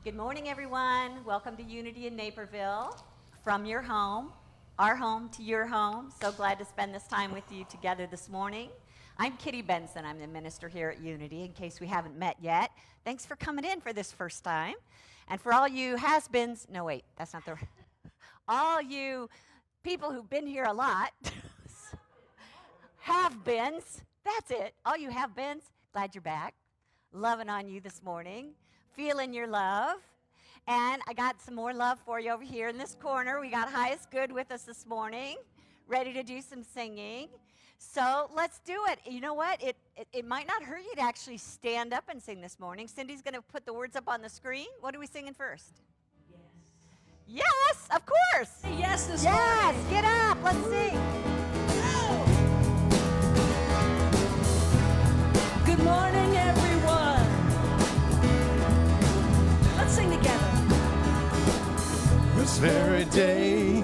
Good morning, everyone. Welcome to Unity in Naperville. From your home, our home to your home. So glad to spend this time with you together this morning. I'm Kitty Benson. I'm the minister here at Unity, in case we haven't met yet. Thanks for coming in for this first time. And for all you has-beens, no, wait, that's not the right. All you people who've been here a lot, have-beens, that's it. All you have-beens, glad you're back. Loving on you this morning. Feeling your love. And I got some more love for you over here in this corner. We got Highest Good with us this morning, ready to do some singing. So let's do it. You know what? It might not hurt you to actually stand up and sing this morning. Cindy's going to put the words up on the screen. What are we singing first? Yes. Yes, of course. Yes this morning. Yes, get up. Let's sing. Good morning, everyone. Let's sing together. This very day,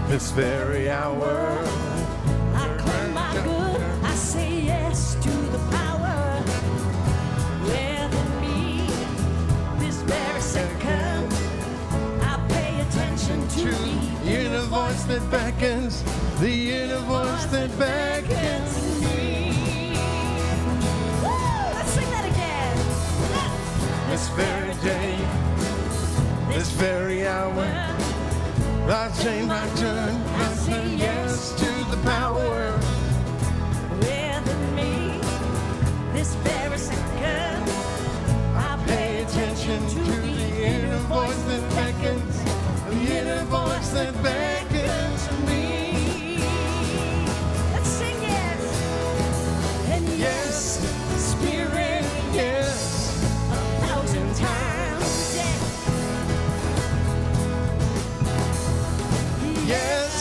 this very hour, I claim my good. I say yes to the power within me. This very second, I pay attention to the inner voice that beckons, the inner voice that beckons. to me. Woo! Let's sing that again. This very day, this very hour, I change my turn, I say yes to the power. Within me, this very second, I Pay attention to the inner voice that beckons, the inner voice that beckons to me. Let's sing yes. And Yes, Spirit, yes, 1,000 times, yes. yes,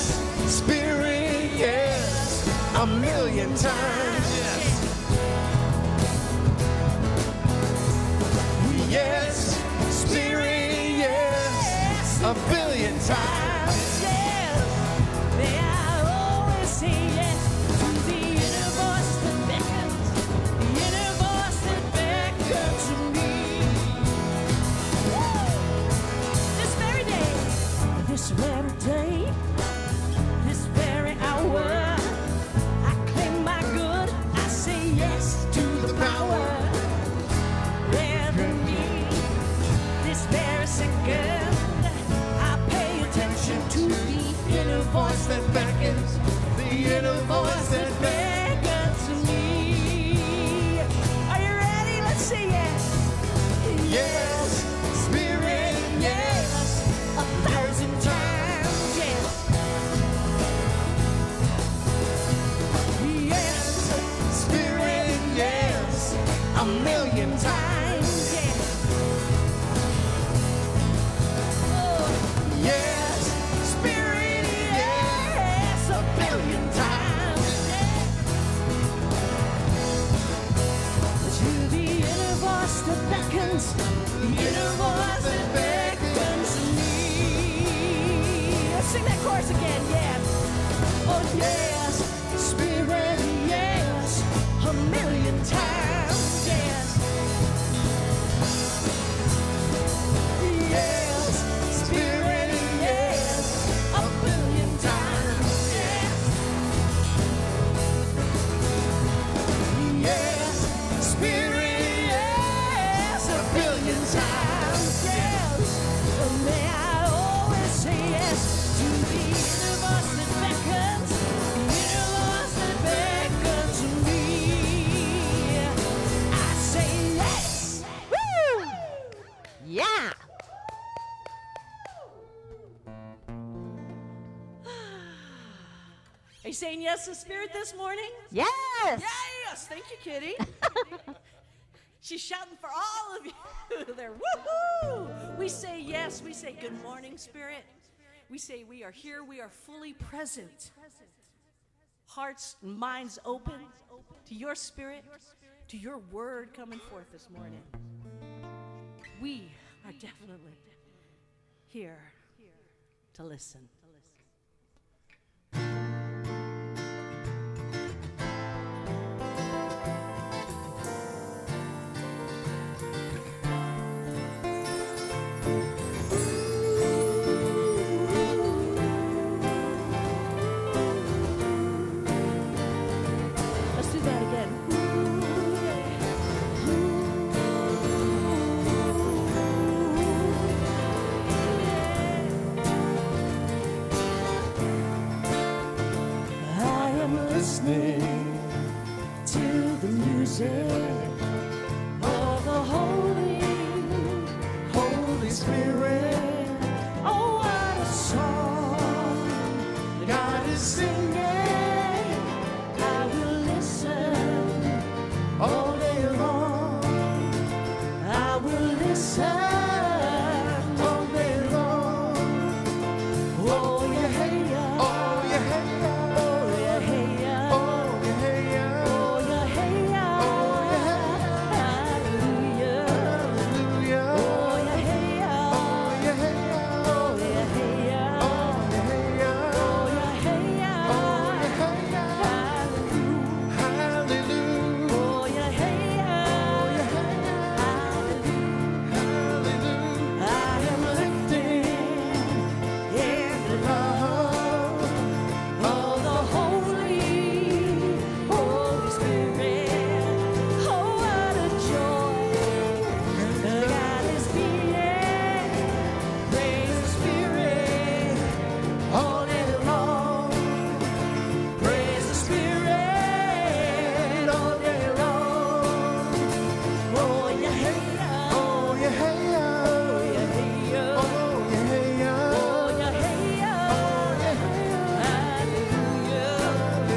Spirit, yes, 1,000,000 times, yes. Yes, Spirit, yes, 1,000,000,000 times. Yes. May I always say yes to the inner voice that beckons, the inner voice that beckons to me. Woo! This very day, this very hour, I claim my good. I say yes to the power within me. This very second, I pay attention to the inner voice that beckons, The inner voice that beckons to me. Are you ready? Let's say yes. yes, Spirit, yes, 1,000 times, yes. Yes, Spirit, yes, 1,000,000 times. times, yes. Oh, Yes, Spirit, yes, yes, 1,000,000 times, yes. To the inner voice that beckons, the inner voice that beckons to me. Let's sing that chorus again, yes. Oh, yes, Spirit, yes, 1,000,000 times, yes. Yes, Spirit, yes, 1,000,000 times, yes. yes, Spirit, Yes, 1,000,000,000 times, yes. May I always say yes to the inner voice that beckons, the inner voice that beckons to me. I say yes. Woo! Yeah. Are you saying yes to Spirit this morning? Yes. Yes. Thank you, Kitty. She's shouting for all of you there. Woohoo! We say yes. We say good morning, Spirit. We say we are here. We are fully present. Hearts and minds open to your Spirit, to your word coming forth this morning. We are definitely here to listen. Spirit. Oh, what a song God is singing. I will listen all day long. I will listen all day long. Oh, yeah, hey, yeah. Oh, yeah, hey, yeah. Oh, yeah, hey, yeah. Oh, yeah, hey, yeah. Oh, yeah, hey, yeah. Oh, yeah, hey, Hallelujah. Hallelujah. Oh, yeah, hey, yeah. Oh, yeah, hey, yeah. Oh, yeah, hey, yeah. Oh, yeah, hey, yeah. Oh, yeah, hey, yeah. Oh, yeah, hey, yeah. Hallelujah. Hallelujah. Oh, yeah, hey, yeah. Hallelujah. I am lifted in the love of the Holy Spirit. Oh, what a joy God is being. Praise the Spirit all day long. Praise the Spirit all day long. Oh, yeah, hey, yeah. Oh, yeah, hey, yeah. Oh, yeah, hey, yeah. Oh, yeah, hey, yeah. Oh, yeah, hey, yeah. Hallelujah.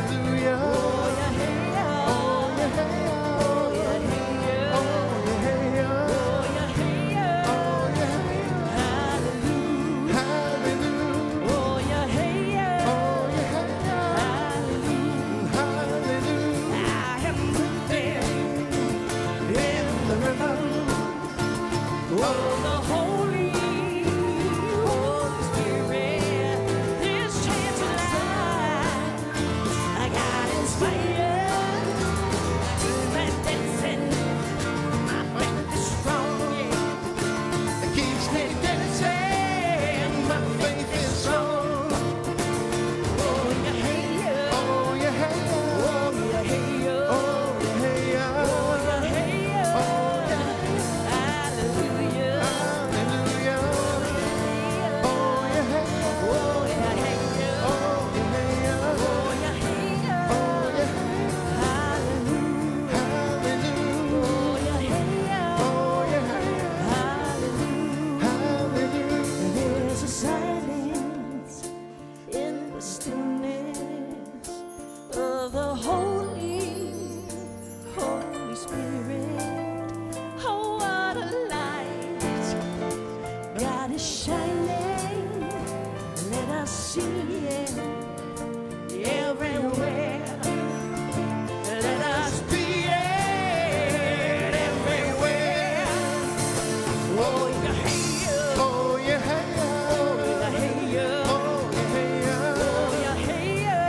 Hallelujah. Oh, yeah, hey, yeah. Oh, yeah, hey, yeah. Oh, yeah, hey, yeah. Oh, yeah, hey, yeah. Oh, yeah, hey, yeah. Oh, yeah, hey, yeah. Hallelujah. Hallelujah. Oh, yeah, hey, yeah. Oh, yeah, hey, yeah. Hallelujah. Hallelujah. I am living in the rhythm of the Holy Spirit. This chance of life I got inspired. That dancing, my faith is strong. Yeah. It keeps me dancing. My faith is strong. Oh, yeah, hey, yeah. Oh, yeah, hey, yeah. Oh, yeah, hey, yeah. Oh, yeah, hey, yeah. Oh, yeah, hey, yeah. Oh, yeah. Hallelujah. Hallelujah. Oh, Oh, yeah, hey, yeah. yeah, hey, yeah. Oh, yeah, hey, yeah. Oh, yeah, hey, yeah. Oh, yeah, hey, yeah. Hallelujah. Hallelujah. Oh, yeah, hey, yeah. Oh, yeah, hey, yeah. Hallelujah. Hallelujah. There's a silence in the stillness of the Holy Spirit. Oh, what a light God is shining. Let us see it everywhere. Let us be it everywhere. Oh, yeah, hey, yeah. Oh, yeah, hey, yeah. Oh, yeah, hey, yeah. Oh, yeah, hey, yeah. Oh, yeah, hey, yeah.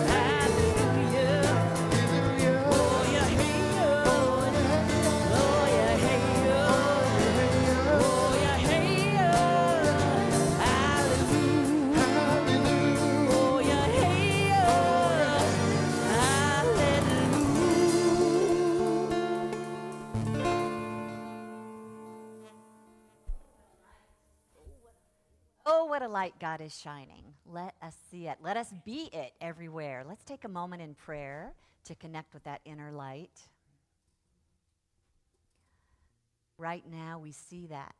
Hallelujah. Hallelujah. Oh, yeah, hey, yeah. Oh, yeah, hey, yeah. Oh, yeah, hey, yeah. Oh, yeah, hey, yeah. Hallelujah. Hallelujah. Oh, yeah, hey, yeah. Oh, what a light God is shining. Let us see it. Let us be it everywhere. Let's take a moment in prayer to connect with that inner light. Right now, we see that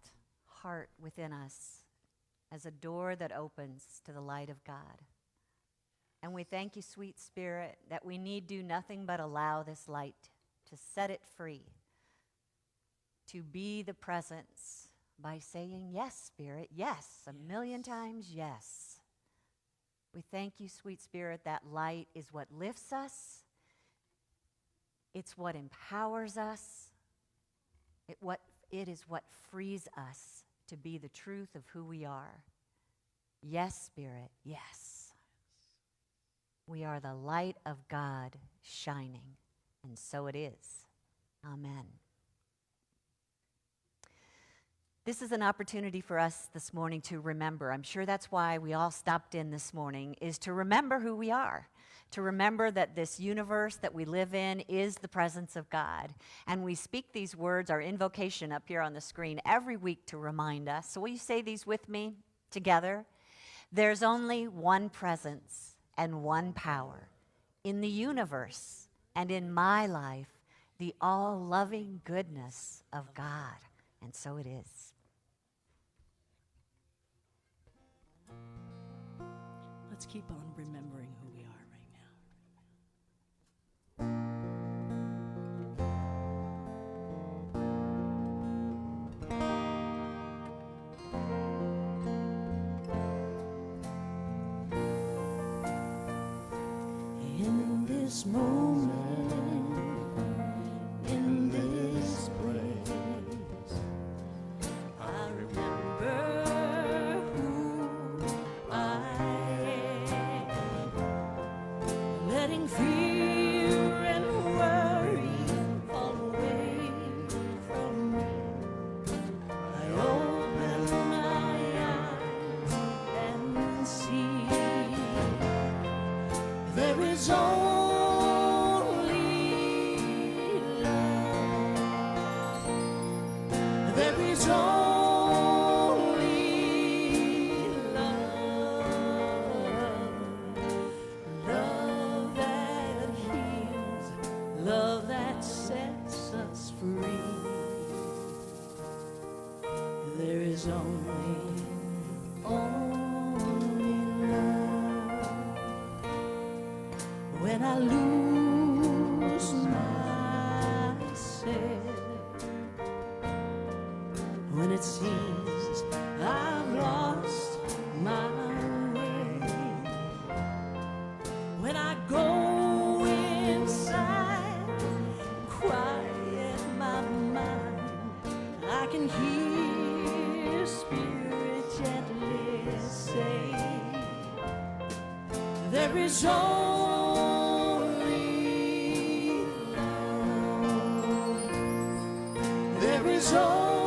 heart within us as a door that opens to the light of God. And we thank you, sweet Spirit, that we need do nothing but allow this light to set it free, to be the presence by saying, yes, Spirit, yes, a million times yes. We thank you, sweet Spirit, that light is what lifts us. It's what empowers us. It is what frees us to be the truth of who we are. Yes, Spirit, yes. We are the light of God shining, and so it is. Amen. This is an opportunity for us this morning to remember. I'm sure that's why we all stopped in this morning, is to remember who we are, to remember that this universe that we live in is the presence of God. And we speak these words, our invocation up here on the screen, every week to remind us. So will you say these with me together? There's only one presence and one power in the universe and in my life, the all-loving goodness of God. And so it is. Let's keep on remembering who we are right now. In this moment, in this place, I remember who I am. Letting fear and worry fall away from me. I open my eyes and see there is only love. There is only love. Love that heals, love that sets us free. There is only love. When I lose myself, when it seems I've lost my way, when I go inside, quiet my mind, I can hear Spirit gently say, there is only love. There is only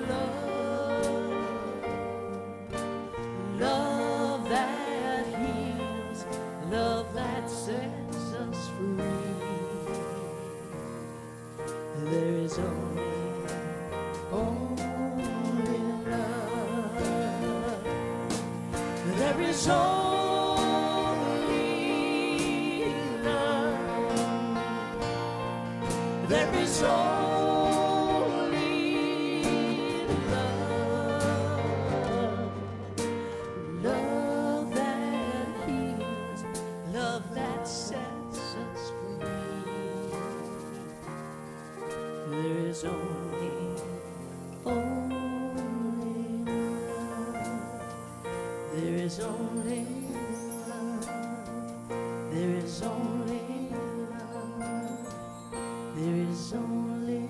love. Love that heals, love that sets us free. There is only love. There is only love. There is only love. Love that heals, love that sets us free. There is only love. There is only love. There is only love. There is only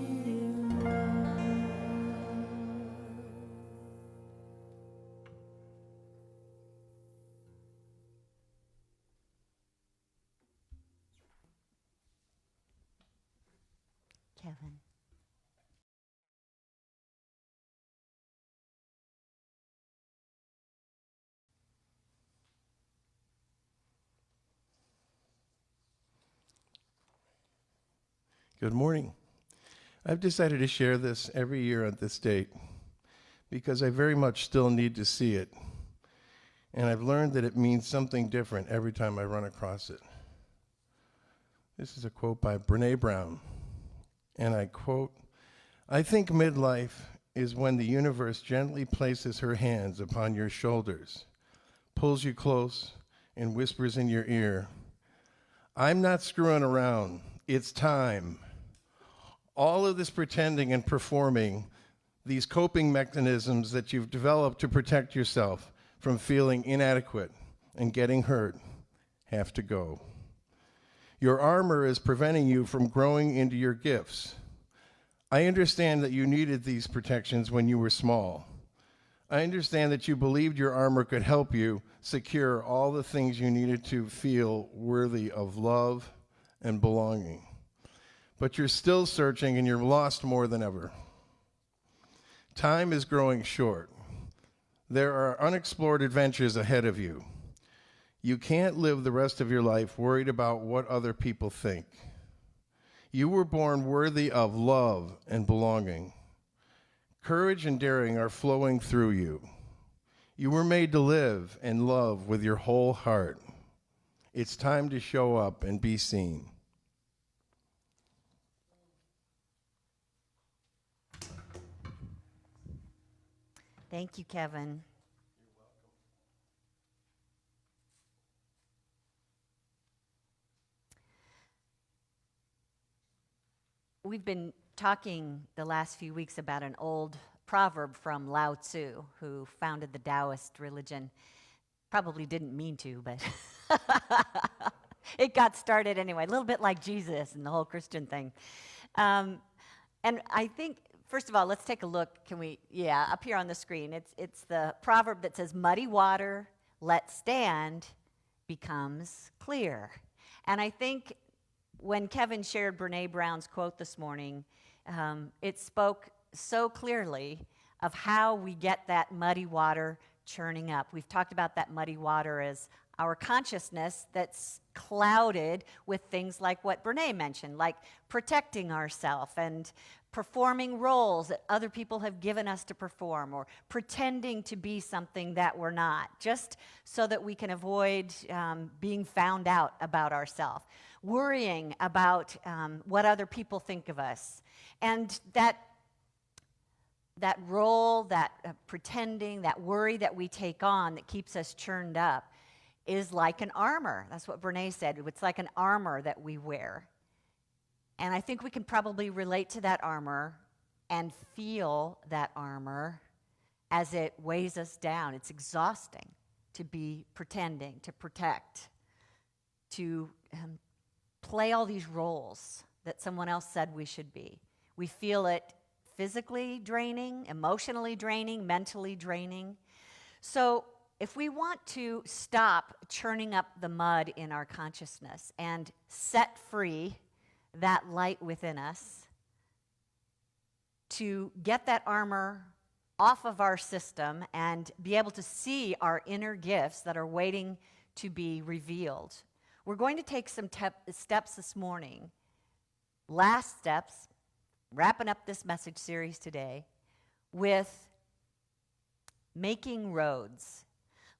love. Kevin. Good morning. I've decided to share this every year at this date because I very much still need to see it. And I've learned that it means something different every time I run across it. This is a quote by Brené Brown. And I quote, "I think midlife is when the universe gently places her hands upon your shoulders, pulls you close, and whispers in your ear, 'I'm not screwing around. It's time.' All of this pretending and performing, these coping mechanisms that you've developed to protect yourself from feeling inadequate and getting hurt, have to go. Your armor is preventing you from growing into your gifts. I understand that you needed these protections when you were small. I understand that you believed your armor could help you secure all the things you needed to feel worthy of love and belonging. But you're still searching and you're lost more than ever. Time is growing short. There are unexplored adventures ahead of you. You can't live the rest of your life worried about what other people think. You were born worthy of love and belonging. Courage and daring are flowing through you. You were made to live and love with your whole heart. It's time to show up and be seen." Thank you, Kevin. You're welcome. We've been talking the last few weeks about an old proverb from Lao Tzu, who founded the Taoist religion. Probably didn't mean to, but it got started anyway, a little bit like Jesus and the whole Christian thing. And I think, first of all, let's take a look. Can we? Yeah, up here on the screen. It's the proverb that says, muddy water, let stand, becomes clear. And I think when Kevin shared Brene Brown's quote this morning, it spoke so clearly of how we get that muddy water churning up. We've talked about that muddy water as our consciousness that's clouded with things like what Brene mentioned, like protecting ourselves and performing roles that other people have given us to perform, or pretending to be something that we're not, just so that we can avoid being found out about ourselves, worrying about what other people think of us. And that role, that pretending, that worry that we take on that keeps us churned up is like an armor. That's what Brene said. It's like an armor that we wear. And I think we can probably relate to that armor and feel that armor as it weighs us down. It's exhausting to be pretending, to protect, to play all these roles that someone else said we should be. We feel it physically draining, emotionally draining, mentally draining. So if we want to stop churning up the mud in our consciousness and set free that light within us, to get that armor off of our system and be able to see our inner gifts that are waiting to be revealed, we're going to take some steps this morning, last steps, wrapping up this message series today with making roads.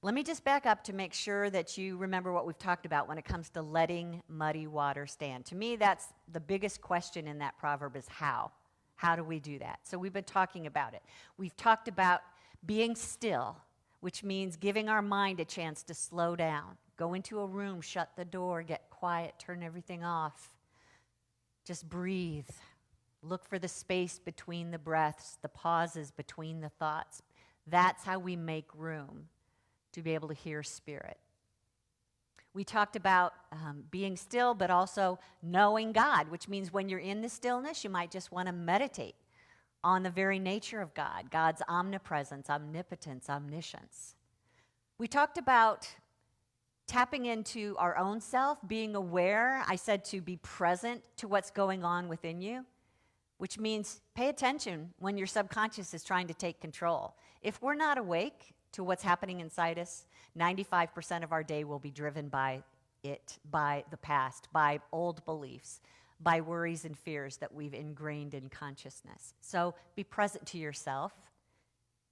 Let me just back up to make sure that you remember what we've talked about when it comes to letting muddy water stand. To me, that's the biggest question in that proverb is how. How do we do that? So we've been talking about it. We've talked about being still, which means giving our mind a chance to slow down. Go into a room, shut the door, get quiet, turn everything off. Just breathe. Look for the space between the breaths, the pauses between the thoughts. That's how we make room to be able to hear Spirit. We talked about being still, but also knowing God, which means when you're in the stillness, you might just want to meditate on the very nature of God, God's omnipresence, omnipotence, omniscience. We talked about tapping into our own self, being aware. I said to be present to what's going on within you, which means pay attention when your subconscious is trying to take control. If we're not awake to what's happening inside us, 95% of our day will be driven by it, by the past, by old beliefs, by worries and fears that we've ingrained in consciousness. So be present to yourself.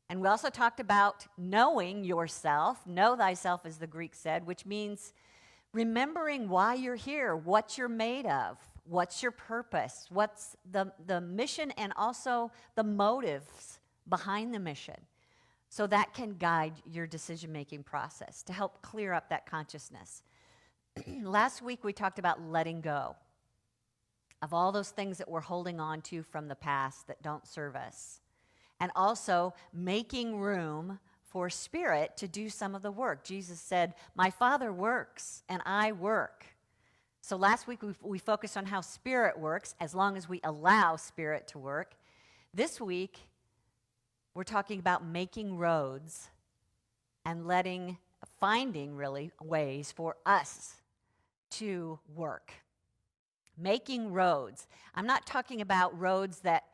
And we also talked about knowing yourself. Know thyself, as the Greek said, which means remembering why you're here, what you're made of, what's your purpose, what's the mission, and also the motives behind the mission. So that can guide your decision-making process to help clear up that consciousness. Last week, we talked about letting go of all those things that we're holding on to from the past that don't serve us, and also making room for Spirit to do some of the work. Jesus said, my Father works, and I work. So last week, we focused on how Spirit works, as long as we allow Spirit to work. This week, we're talking about making roads and finding really ways for us to work. Making roads. I'm not talking about roads that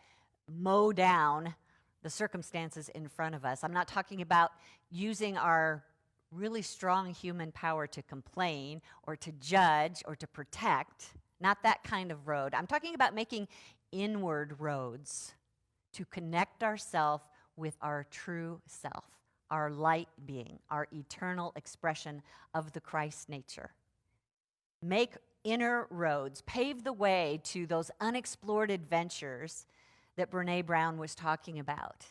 mow down the circumstances in front of us. I'm not talking about using our really strong human power to complain or to judge or to protect. Not that kind of road. I'm talking about making inward roads to connect ourselves with our true self, our light being, our eternal expression of the Christ nature. Make inner roads, pave the way to those unexplored adventures that Brene Brown was talking about.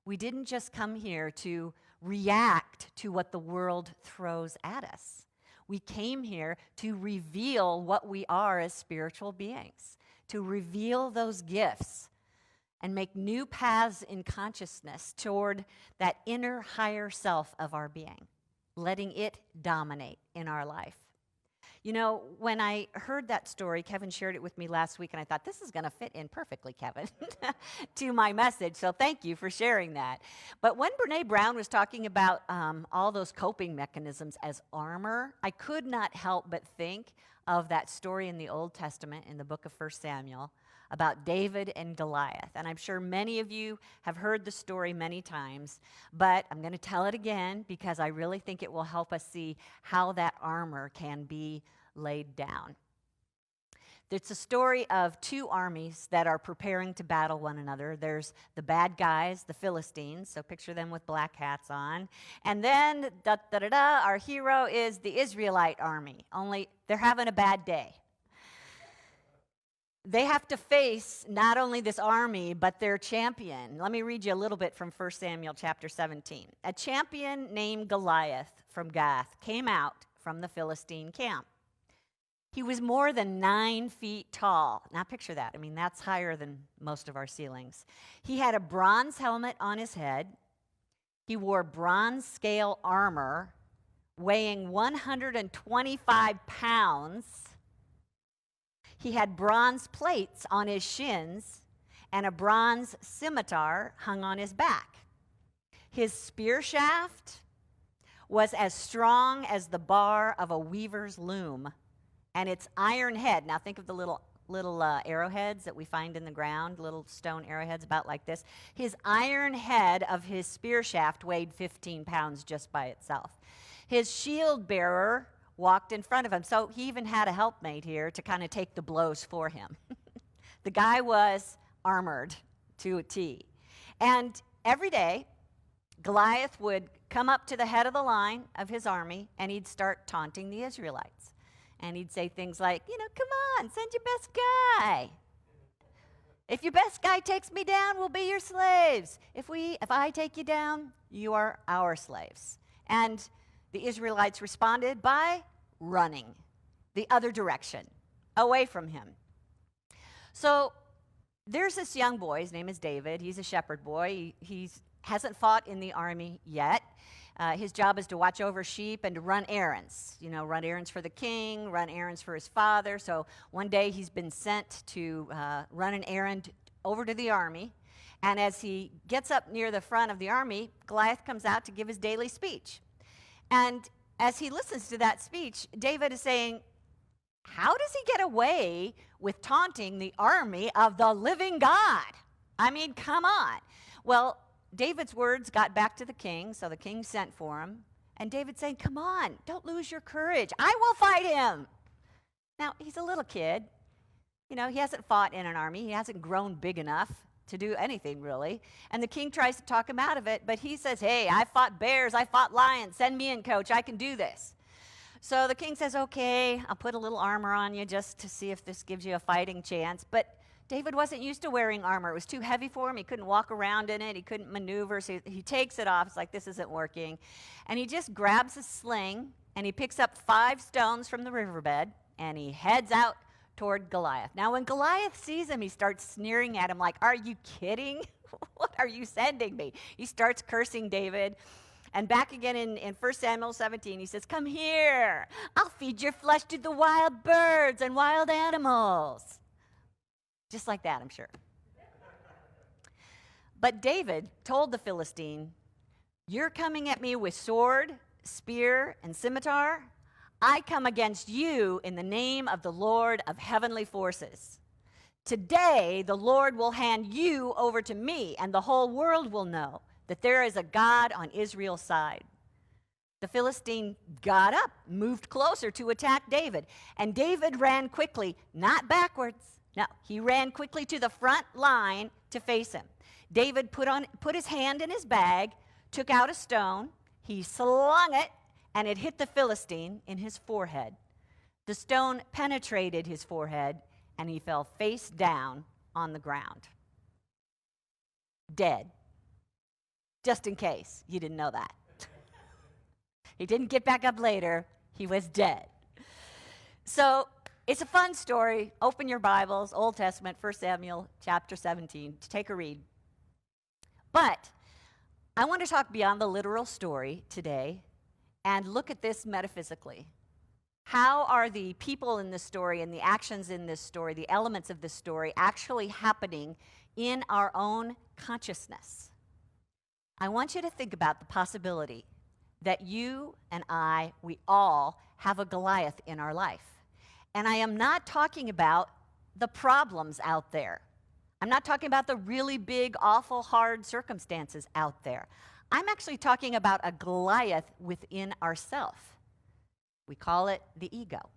We didn't just come here to react to what the world throws at us. We came here to reveal what we are as spiritual beings, to reveal those gifts and make new paths in consciousness toward that inner higher self of our being, letting it dominate in our life. You know, when I heard that story, Kevin shared it with me last week, and I thought, this is going to fit in perfectly, Kevin, to my message. So thank you for sharing that. But when Brene Brown was talking about all those coping mechanisms as armor, I could not help but think of that story in the Old Testament in the book of 1 Samuel about David and Goliath. And I'm sure many of you have heard the story many times, but I'm going to tell it again because I really think it will help us see how that armor can be laid down. It's a story of two armies that are preparing to battle one another. There's the bad guys, the Philistines, so picture them with black hats on. And then, our hero is the Israelite army, only they're having a bad day. They have to face not only this army, but their champion. Let me read you a little bit from 1 Samuel chapter 17. A champion named Goliath from Gath came out from the Philistine camp. He was more than 9 feet tall. Now picture that. I mean, that's higher than most of our ceilings. He had a bronze helmet on his head. He wore bronze scale armor weighing 125 pounds. He had bronze plates on his shins and a bronze scimitar hung on his back. His spear shaft was as strong as the bar of a weaver's loom, and its iron head, now think of the little arrowheads that we find in the ground, little stone arrowheads about like this. His iron head of his spear shaft weighed 15 pounds just by itself. His shield bearer walked in front of him, so he even had a helpmate here to kind of take the blows for him. The guy was armored to a T. And every day, Goliath would come up to the head of the line of his army, and he'd start taunting the Israelites. And he'd say things like, come on, send your best guy. If your best guy takes me down, we'll be your slaves. If I take you down, you are our slaves. And the Israelites responded by running the other direction, away from him. So there's this young boy. His name is David. He's a shepherd boy. He hasn't fought in the army yet. His job is to watch over sheep and to run errands. Run errands for the king, run errands for his father. So one day he's been sent to run an errand over to the army. And as he gets up near the front of the army, Goliath comes out to give his daily speech. And as he listens to that speech, David is saying, how does he get away with taunting the army of the living God? I mean, come on. Well, David's words got back to the king, so the king sent for him. And David saying, come on, don't lose your courage. I will fight him. Now, he's a little kid. He hasn't fought in an army. He hasn't grown big enough to do anything, really. And the king tries to talk him out of it, but he says, hey, I fought bears, I fought lions. Send me in, coach. I can do this. So the king says, okay, I'll put a little armor on you just to see if this gives you a fighting chance. But David wasn't used to wearing armor. It was too heavy for him. He couldn't walk around in it. He couldn't maneuver. So he takes it off. It's like, this isn't working. And he just grabs a sling, and he picks up 5 stones from the riverbed, and he heads out toward Goliath. Now, when Goliath sees him, he starts sneering at him like, are you kidding? What are you sending me? He starts cursing David. And back again in 1 Samuel 17, he says, come here. I'll feed your flesh to the wild birds and wild animals. Just like that, I'm sure. But David told the Philistine, you're coming at me with sword, spear, and scimitar. I come against you in the name of the Lord of heavenly forces. Today, the Lord will hand you over to me, and the whole world will know that there is a God on Israel's side. The Philistine got up, moved closer to attack David, and David ran quickly, not backwards. No, he ran quickly to the front line to face him. David put his hand in his bag, took out a stone, he slung it, and it hit the Philistine in his forehead. The stone penetrated his forehead, and he fell face down on the ground. Dead. Just in case you didn't know that. He didn't get back up later. He was dead. So It's a fun story. Open your Bibles, Old Testament, 1 Samuel chapter 17, to take a read. But I want to talk beyond the literal story today and look at this metaphysically. How are the people in this story and the actions in this story, the elements of this story, actually happening in our own consciousness? I want you to think about the possibility that you and I, we all have a Goliath in our life. And I am not talking about the problems out there. I'm not talking about the really big, awful, hard circumstances out there. I'm actually talking about a Goliath within ourselves. We call it the ego.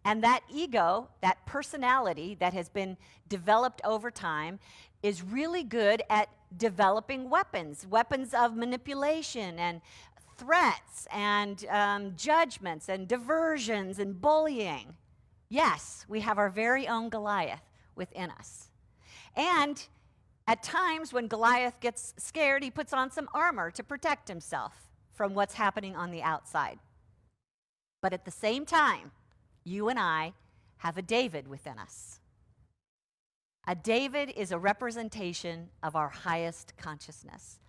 And that ego, that personality that has been developed over time, is really good at developing weapons of manipulation and threats and judgments and diversions and bullying. Yes, we have our very own Goliath within us. And at times when Goliath gets scared, he puts on some armor to protect himself from what's happening on the outside. But at the same time, you and I have a David within us. A David is a representation of our highest consciousness,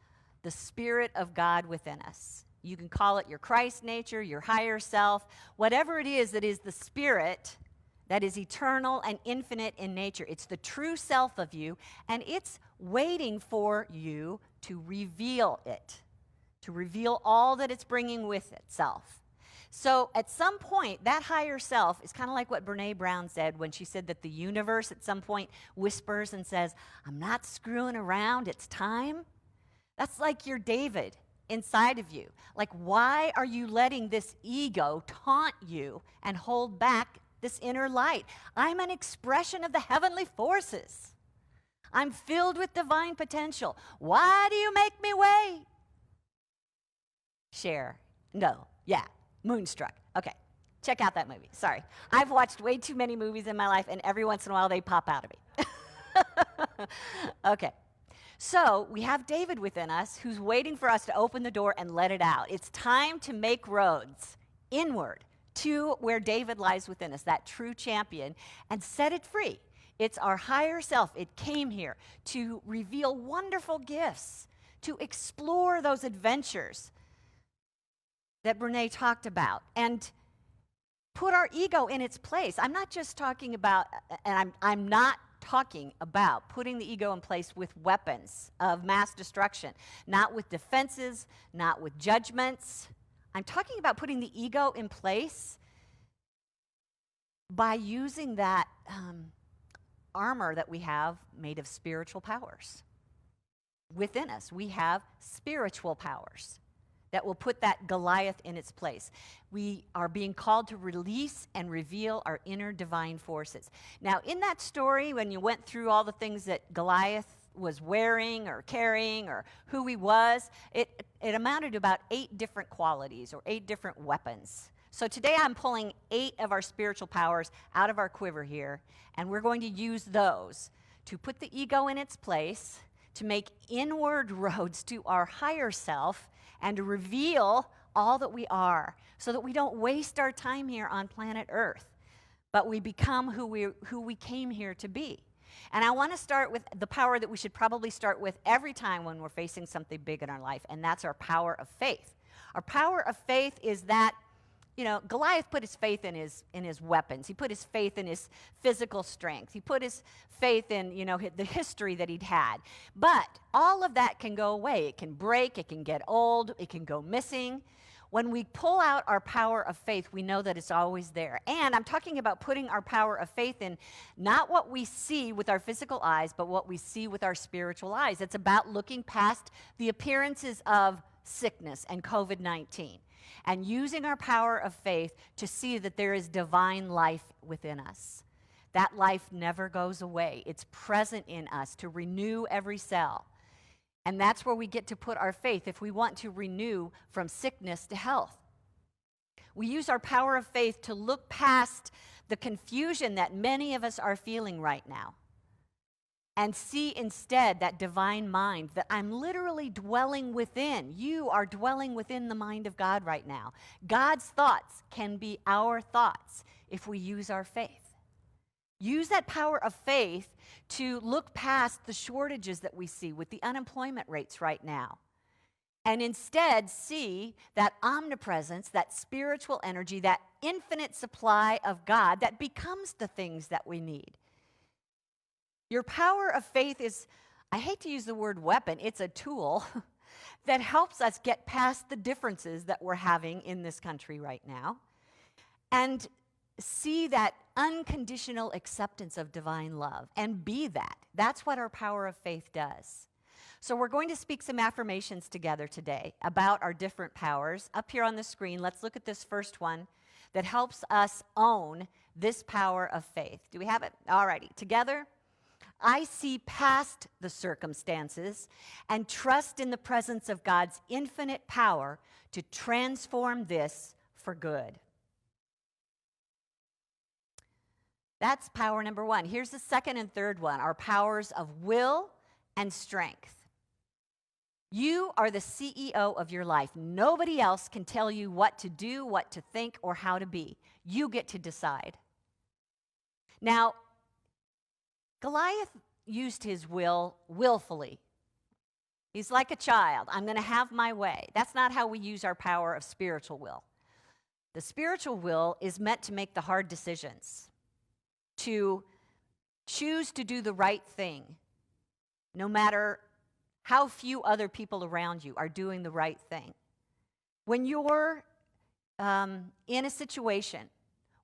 the Spirit of God within us. You can call it your Christ nature, your higher self, whatever it is that is the Spirit that is eternal and infinite in nature. It's the true self of you, and it's waiting for you to reveal it, to reveal all that it's bringing with itself. So at some point, that higher self is kind of like what Brene Brown said when she said that the universe at some point whispers and says, I'm not screwing around, it's time. That's like your David inside of you. Like, why are you letting this ego taunt you and hold back this inner light? I'm an expression of the heavenly forces. I'm filled with divine potential. Why do you make me wait? Share. No. Yeah. Moonstruck. Okay. Check out that movie. Sorry. I've watched way too many movies in my life, and every once in a while they pop out of me. Okay. So we have David within us who's waiting for us to open the door and let it out. It's time to make roads inward to where David lies within us, that true champion, and set it free. It's our higher self. It came here to reveal wonderful gifts, to explore those adventures that Brene talked about, and put our ego in its place. I'm not just talking about, and I'm not talking about putting the ego in place with weapons of mass destruction, not with defenses, not with judgments. I'm talking about putting the ego in place by using that armor that we have made of spiritual powers. Within us, we have spiritual powers that will put that Goliath in its place. We are being called to release and reveal our inner divine forces. Now, in that story, when you went through all the things that Goliath was wearing or carrying or who he was, it amounted to about 8 different qualities or 8 different weapons. So today I'm pulling 8 of our spiritual powers out of our quiver here, and we're going to use those to put the ego in its place, to make inward roads to our higher self, and to reveal all that we are so that we don't waste our time here on planet Earth, but we become who we came here to be. And I want to start with the power that we should probably start with every time when we're facing something big in our life, and that's our power of faith. Our power of faith is that, Goliath put his faith in his weapons. He put his faith in his physical strength. He put his faith in, the history that he'd had. But all of that can go away. It can break. It can get old. It can go missing. When we pull out our power of faith, we know that it's always there. And I'm talking about putting our power of faith in not what we see with our physical eyes, but what we see with our spiritual eyes. It's about looking past the appearances of sickness and COVID-19 and using our power of faith to see that there is divine life within us. That life never goes away. It's present in us to renew every cell. And that's where we get to put our faith if we want to renew from sickness to health. We use our power of faith to look past the confusion that many of us are feeling right now and see instead that divine mind that I'm literally dwelling within. You are dwelling within the mind of God right now. God's thoughts can be our thoughts if we use our faith. Use that power of faith to look past the shortages that we see with the unemployment rates right now. And instead see that omnipresence, that spiritual energy, that infinite supply of God that becomes the things that we need. Your power of faith is, I hate to use the word weapon, it's a tool that helps us get past the differences that we're having in this country right now and see that unconditional acceptance of divine love and be that. That's what our power of faith does. So we're going to speak some affirmations together today about our different powers. Up here on the screen, let's look at this first one that helps us own this power of faith. Do we have it? All righty. Together, I see past the circumstances and trust in the presence of God's infinite power to transform this for good. That's power number one. Here's the second and third one, our powers of will and strength. You are the CEO of your life. Nobody else can tell you what to do, what to think, or how to be. You get to decide. Now, Goliath used his will willfully. He's like a child. I'm going to have my way. That's not how we use our power of spiritual will. The spiritual will is meant to make the hard decisions, to choose to do the right thing, no matter how few other people around you are doing the right thing. When you're in a situation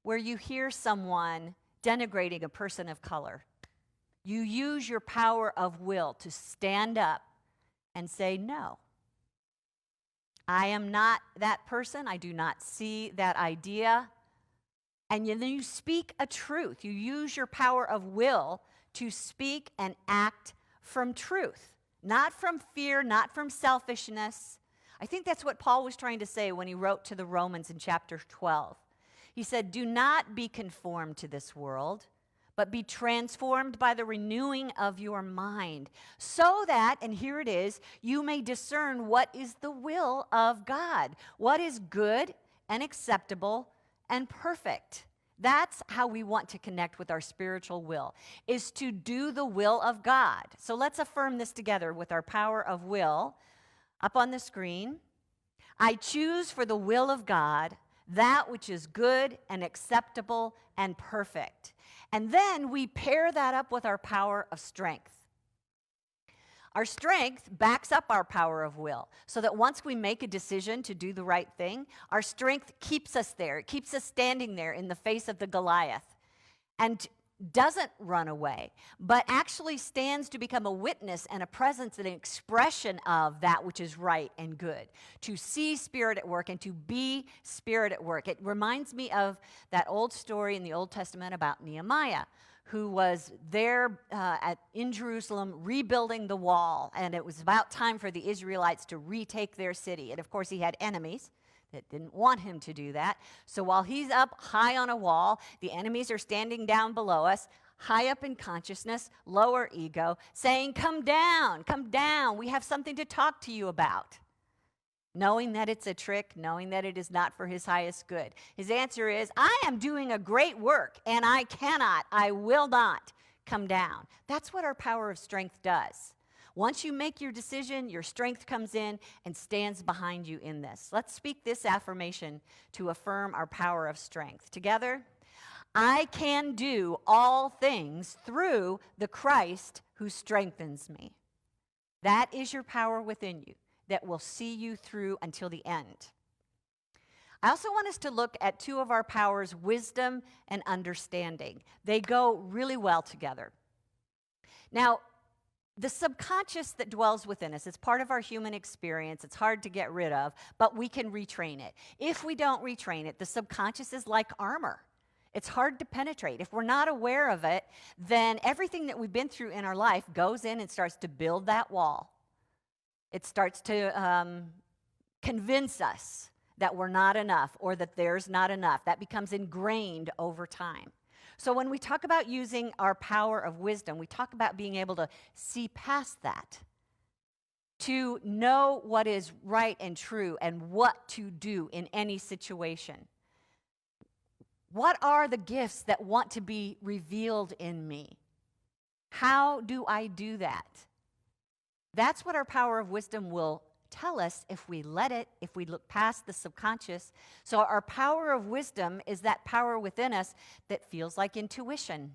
where you hear someone denigrating a person of color, you use your power of will to stand up and say, no, I am not that person. I do not see that idea. And then you speak a truth. You use your power of will to speak and act from truth. Not from fear, not from selfishness. I think that's what Paul was trying to say when he wrote to the Romans in chapter 12. He said, do not be conformed to this world, but be transformed by the renewing of your mind, so that, and here it is, you may discern what is the will of God, what is good and acceptable and perfect. That's how we want to connect with our spiritual will, is to do the will of God. So let's affirm this together with our power of will. Up on the screen, I choose for the will of God that which is good and acceptable and perfect. And then we pair that up with our power of strength. Our strength backs up our power of will, so that once we make a decision to do the right thing, our strength keeps us there. It keeps us standing there in the face of the Goliath and doesn't run away, but actually stands to become a witness and a presence and an expression of that which is right and good, to see Spirit at work and to be Spirit at work. It reminds me of that old story in the Old Testament about Nehemiah, who was there in Jerusalem rebuilding the wall, and it was about time for the Israelites to retake their city. And of course, he had enemies that didn't want him to do that. So while he's up high on a wall, the enemies are standing down below us, high up in consciousness, lower ego, saying, come down, we have something to talk to you about. Knowing that it's a trick, knowing that it is not for his highest good. His answer is, I am doing a great work, and I will not come down. That's what our power of strength does. Once you make your decision, your strength comes in and stands behind you in this. Let's speak this affirmation to affirm our power of strength. Together, I can do all things through the Christ who strengthens me. That is your power within you that will see you through until the end. I also want us to look at two of our powers, wisdom and understanding. They go really well together. Now, the subconscious that dwells within us is part of our human experience. It's hard to get rid of, but we can retrain it. If we don't retrain it, the subconscious is like armor. It's hard to penetrate. If we're not aware of it, then everything that we've been through in our life goes in and starts to build that wall. It starts to convince us that we're not enough or that there's not enough. That becomes ingrained over time. So when we talk about using our power of wisdom, we talk about being able to see past that, to know what is right and true and what to do in any situation. What are the gifts that want to be revealed in me? How do I do that? That's what our power of wisdom will tell us if we let it, if we look past the subconscious. So our power of wisdom is that power within us that feels like intuition.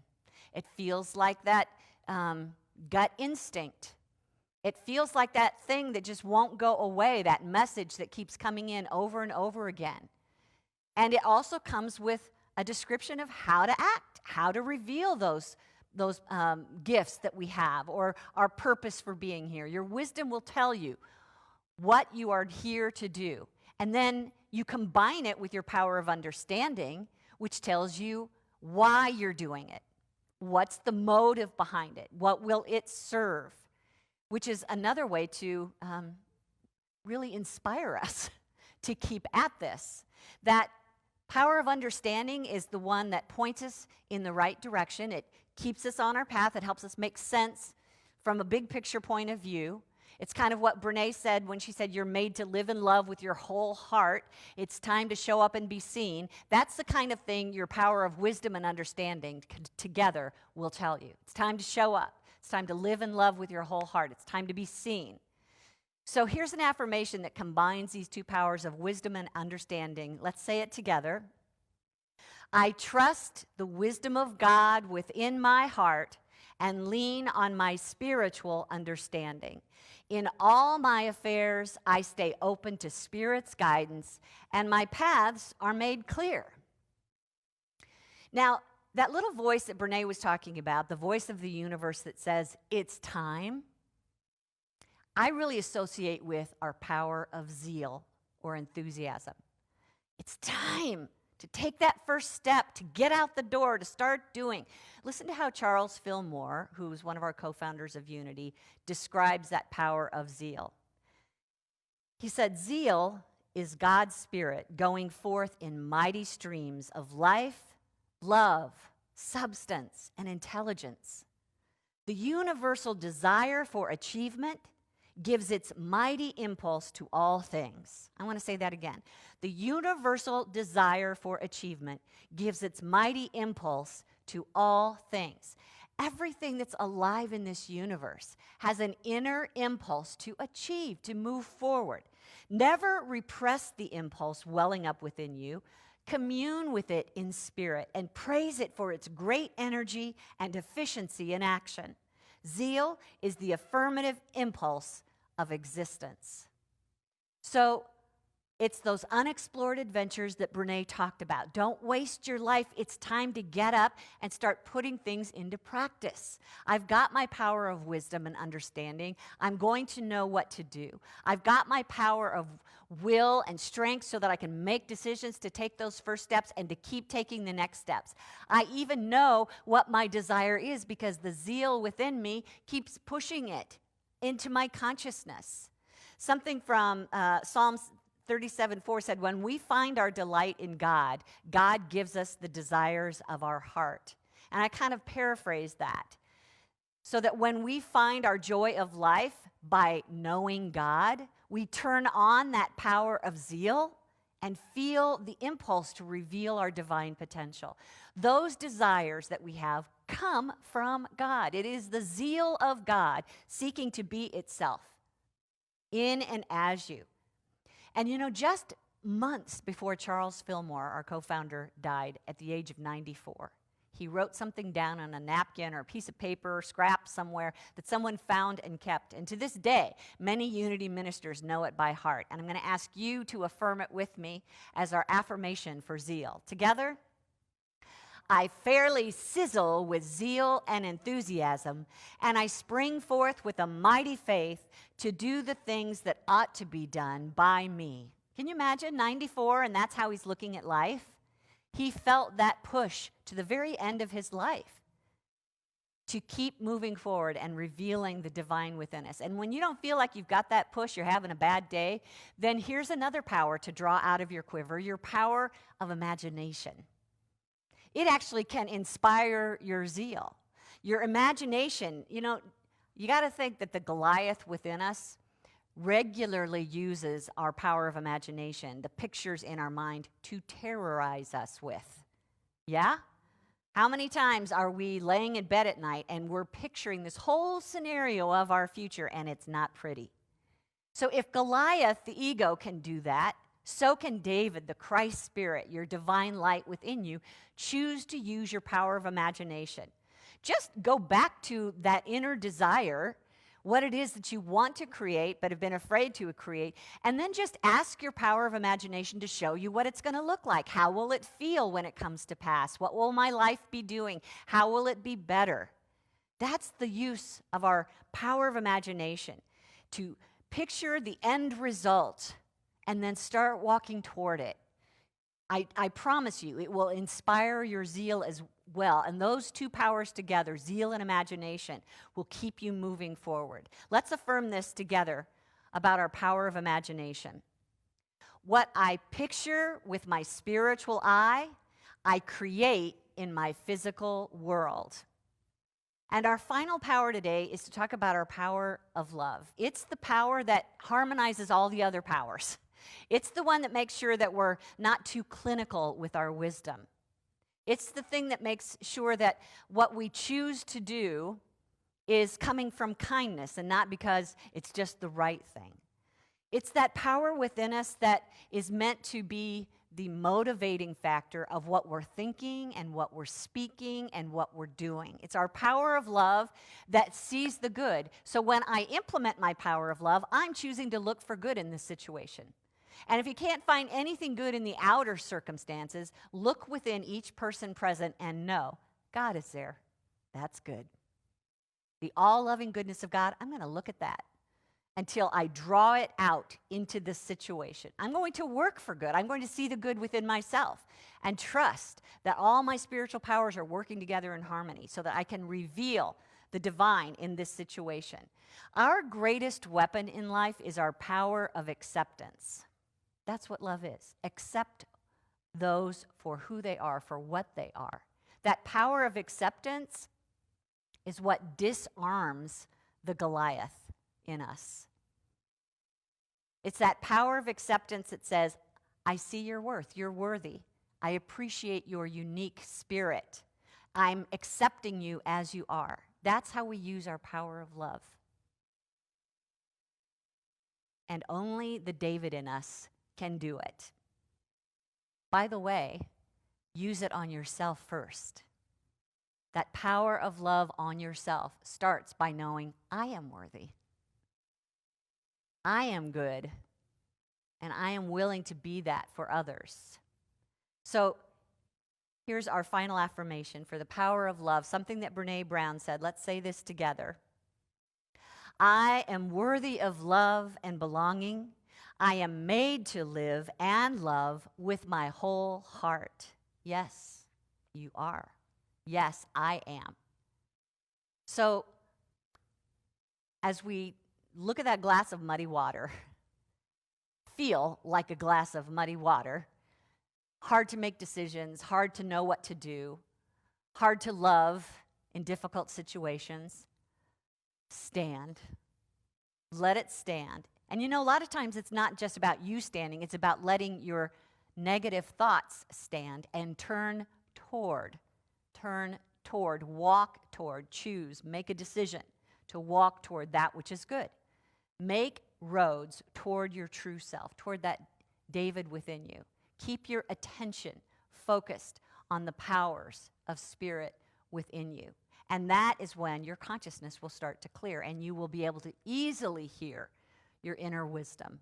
It feels like that gut instinct. It feels like that thing that just won't go away, that message that keeps coming in over and over again. And it also comes with a description of how to act, how to reveal those gifts that we have or our purpose for being here. Your wisdom will tell you what you are here to do. And then you combine it with your power of understanding, which tells you why you're doing it. What's the motive behind it? What will it serve? Which is another way to really inspire us to keep at this. That power of understanding is the one that points us in the right direction. It keeps us on our path. It helps us make sense from a big picture point of view. It's kind of what Brene said when she said, you're made to live in love with your whole heart. It's time to show up and be seen. That's the kind of thing your power of wisdom and understanding together will tell you. It's time to show up. It's time to live in love with your whole heart. It's time to be seen. So here's an affirmation that combines these two powers of wisdom and understanding. Let's say it together. I trust the wisdom of God within my heart and lean on my spiritual understanding. In all my affairs, I stay open to Spirit's guidance, and my paths are made clear. Now, that little voice that Brene was talking about, the voice of the universe that says, it's time, I really associate with our power of zeal or enthusiasm. It's time to take that first step, to get out the door, to start doing. Listen to how Charles Fillmore, who's one of our co-founders of Unity, describes that power of zeal. He said, zeal is God's Spirit going forth in mighty streams of life, love, substance, and intelligence. The universal desire for achievement gives its mighty impulse to all things. I want to say that again. The universal desire for achievement gives its mighty impulse to all things. Everything that's alive in this universe has an inner impulse to achieve, to move forward. Never repress the impulse welling up within you. Commune with it in spirit and praise it for its great energy and efficiency in action. Zeal is the affirmative impulse of existence. So it's those unexplored adventures that Brene talked about. Don't waste your life. It's time to get up and start putting things into practice. I've got my power of wisdom and understanding. I'm going to know what to do. I've got my power of will and strength so that I can make decisions to take those first steps and to keep taking the next steps. I even know what my desire is because the zeal within me keeps pushing it into my consciousness. Something from Psalms 37:4 said, when we find our delight in God, God gives us the desires of our heart. And I kind of paraphrase that. So that when we find our joy of life by knowing God, we turn on that power of zeal and feel the impulse to reveal our divine potential. Those desires that we have come from God. It is the zeal of God seeking to be itself in and as you. And you know, just months before Charles Fillmore, our co-founder, died at the age of 94, he wrote something down on a napkin or a piece of paper or scrap somewhere that someone found and kept. And to this day, many Unity ministers know it by heart. And I'm going to ask you to affirm it with me as our affirmation for zeal. Together, I fairly sizzle with zeal and enthusiasm, and I spring forth with a mighty faith to do the things that ought to be done by me. Can you imagine 94 and that's how he's looking at life? He felt that push to the very end of his life to keep moving forward and revealing the divine within us. And when you don't feel like you've got that push, you're having a bad day, then here's another power to draw out of your quiver, your power of imagination. It actually can inspire your zeal. Your imagination, you know, you got to think that the Goliath within us regularly uses our power of imagination, the pictures in our mind, to terrorize us with. Yeah? How many times are we laying in bed at night and we're picturing this whole scenario of our future and it's not pretty? So if Goliath, the ego, can do that, so can David, the Christ spirit, your divine light within you, choose to use your power of imagination. Just go back to that inner desire, what it is that you want to create but have been afraid to create, and then just ask your power of imagination to show you what it's going to look like. How will it feel when it comes to pass? What will my life be doing? How will it be better? That's the use of our power of imagination, to picture the end result and then start walking toward it. I promise you, it will inspire your zeal as well. And those two powers together, zeal and imagination, will keep you moving forward. Let's affirm this together about our power of imagination. What I picture with my spiritual eye, I create in my physical world. And our final power today is to talk about our power of love. It's the power that harmonizes all the other powers. It's the one that makes sure that we're not too clinical with our wisdom. It's the thing that makes sure that what we choose to do is coming from kindness and not because it's just the right thing. It's that power within us that is meant to be the motivating factor of what we're thinking and what we're speaking and what we're doing. It's our power of love that sees the good. So when I implement my power of love, I'm choosing to look for good in this situation. And if you can't find anything good in the outer circumstances, look within each person present and know God is there. That's good. The all-loving goodness of God, I'm going to look at that until I draw it out into this situation. I'm going to work for good. I'm going to see the good within myself and trust that all my spiritual powers are working together in harmony so that I can reveal the divine in this situation. Our greatest weapon in life is our power of acceptance. That's what love is. Accept those for who they are, for what they are. That power of acceptance is what disarms the Goliath in us. It's that power of acceptance that says, I see your worth, you're worthy. I appreciate your unique spirit. I'm accepting you as you are. That's how we use our power of love. And only the David in us can do it. By the way, use it on yourself first. That power of love on yourself starts by knowing I am worthy. I am good, and I am willing to be that for others. So here's our final affirmation for the power of love, something that Brene Brown said. Let's say this together. I am worthy of love and belonging. I am made to live and love with my whole heart. Yes, you are. Yes, I am. So as we look at that glass of muddy water, feel like a glass of muddy water, hard to make decisions, hard to know what to do, hard to love in difficult situations, stand. Let it stand. And you know, a lot of times it's not just about you standing, it's about letting your negative thoughts stand and turn toward, walk toward, choose, make a decision to walk toward that which is good. Make roads toward your true self, toward that David within you. Keep your attention focused on the powers of spirit within you. And that is when your consciousness will start to clear and you will be able to easily hear your inner wisdom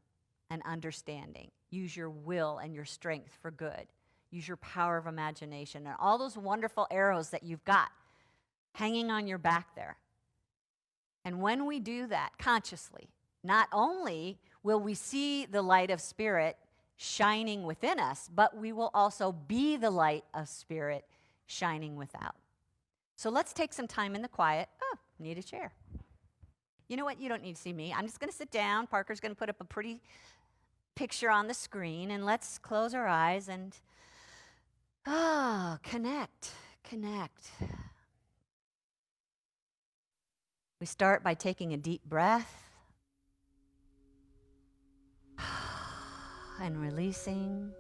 and understanding. Use your will and your strength for good. Use your power of imagination and all those wonderful arrows that you've got hanging on your back there. And when we do that consciously, not only will we see the light of spirit shining within us, but we will also be the light of spirit shining without. So let's take some time in the quiet. Oh, need a chair. You know what? You don't need to see me. I'm just going to sit down. Parker's going to put up a pretty picture on the screen, and let's close our eyes and connect. We start by taking a deep breath and releasing.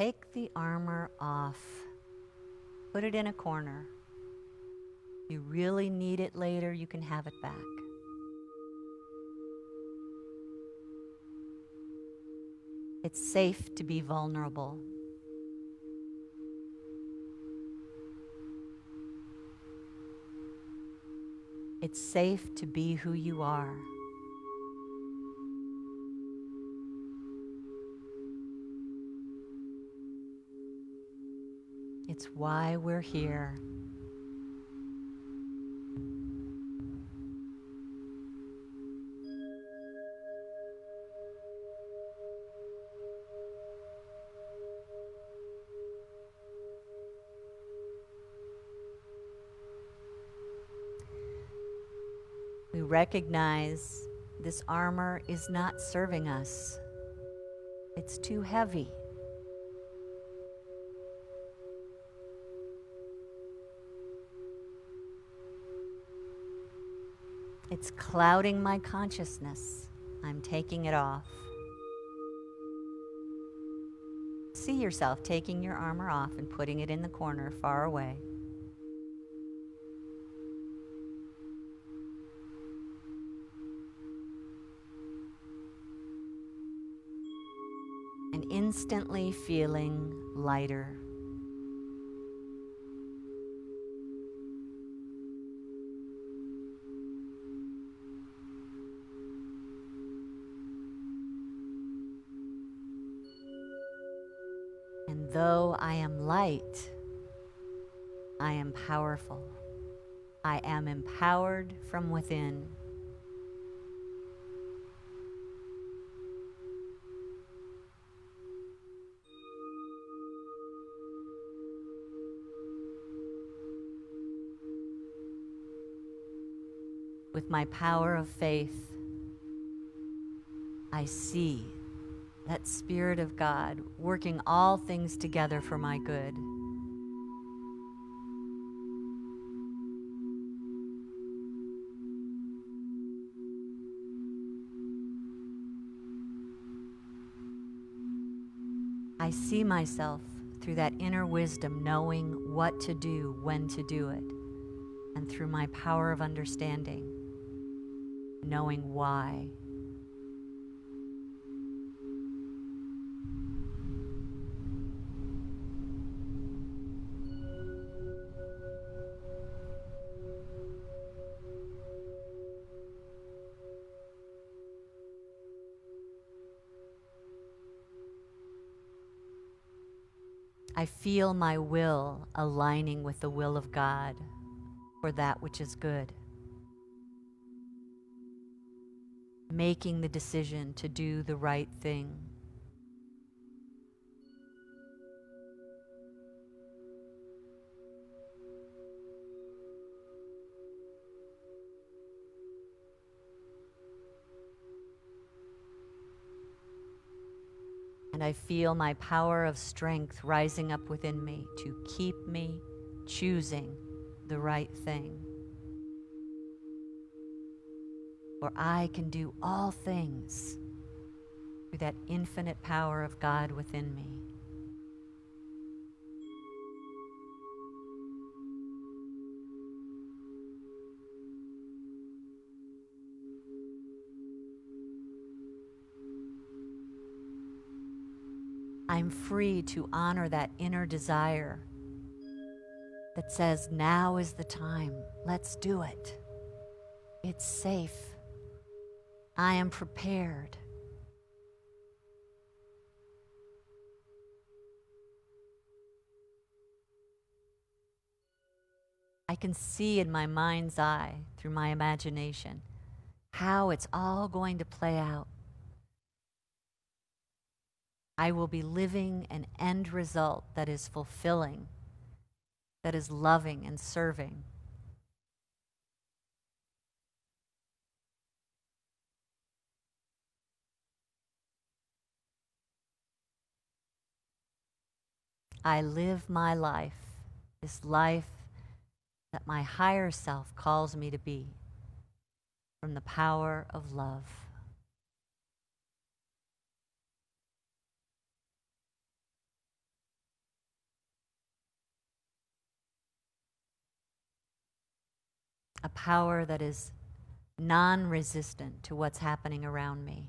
take the armor off. Put it in a corner. If you really need it later, you can have it back. It's safe to be vulnerable. It's safe to be who you are. It's why we're here. We recognize this armor is not serving us. It's too heavy. It's clouding my consciousness. I'm taking it off. See yourself taking your armor off and putting it in the corner far away. And instantly feeling lighter. And though I am light, I am powerful. I am empowered from within. With my power of faith, I see that Spirit of God working all things together for my good. I see myself through that inner wisdom, knowing what to do, when to do it, and through my power of understanding, knowing why. I feel my will aligning with the will of God for that which is good. Making the decision to do the right thing. And I feel my power of strength rising up within me to keep me choosing the right thing. For I can do all things through that infinite power of God within me. I'm free to honor that inner desire that says, now is the time, let's do it. It's safe. I am prepared. I can see in my mind's eye, through my imagination, how it's all going to play out. I will be living an end result that is fulfilling, that is loving and serving. I live my life, this life that my higher self calls me to be, from the power of love. a power that is non-resistant to what's happening around me.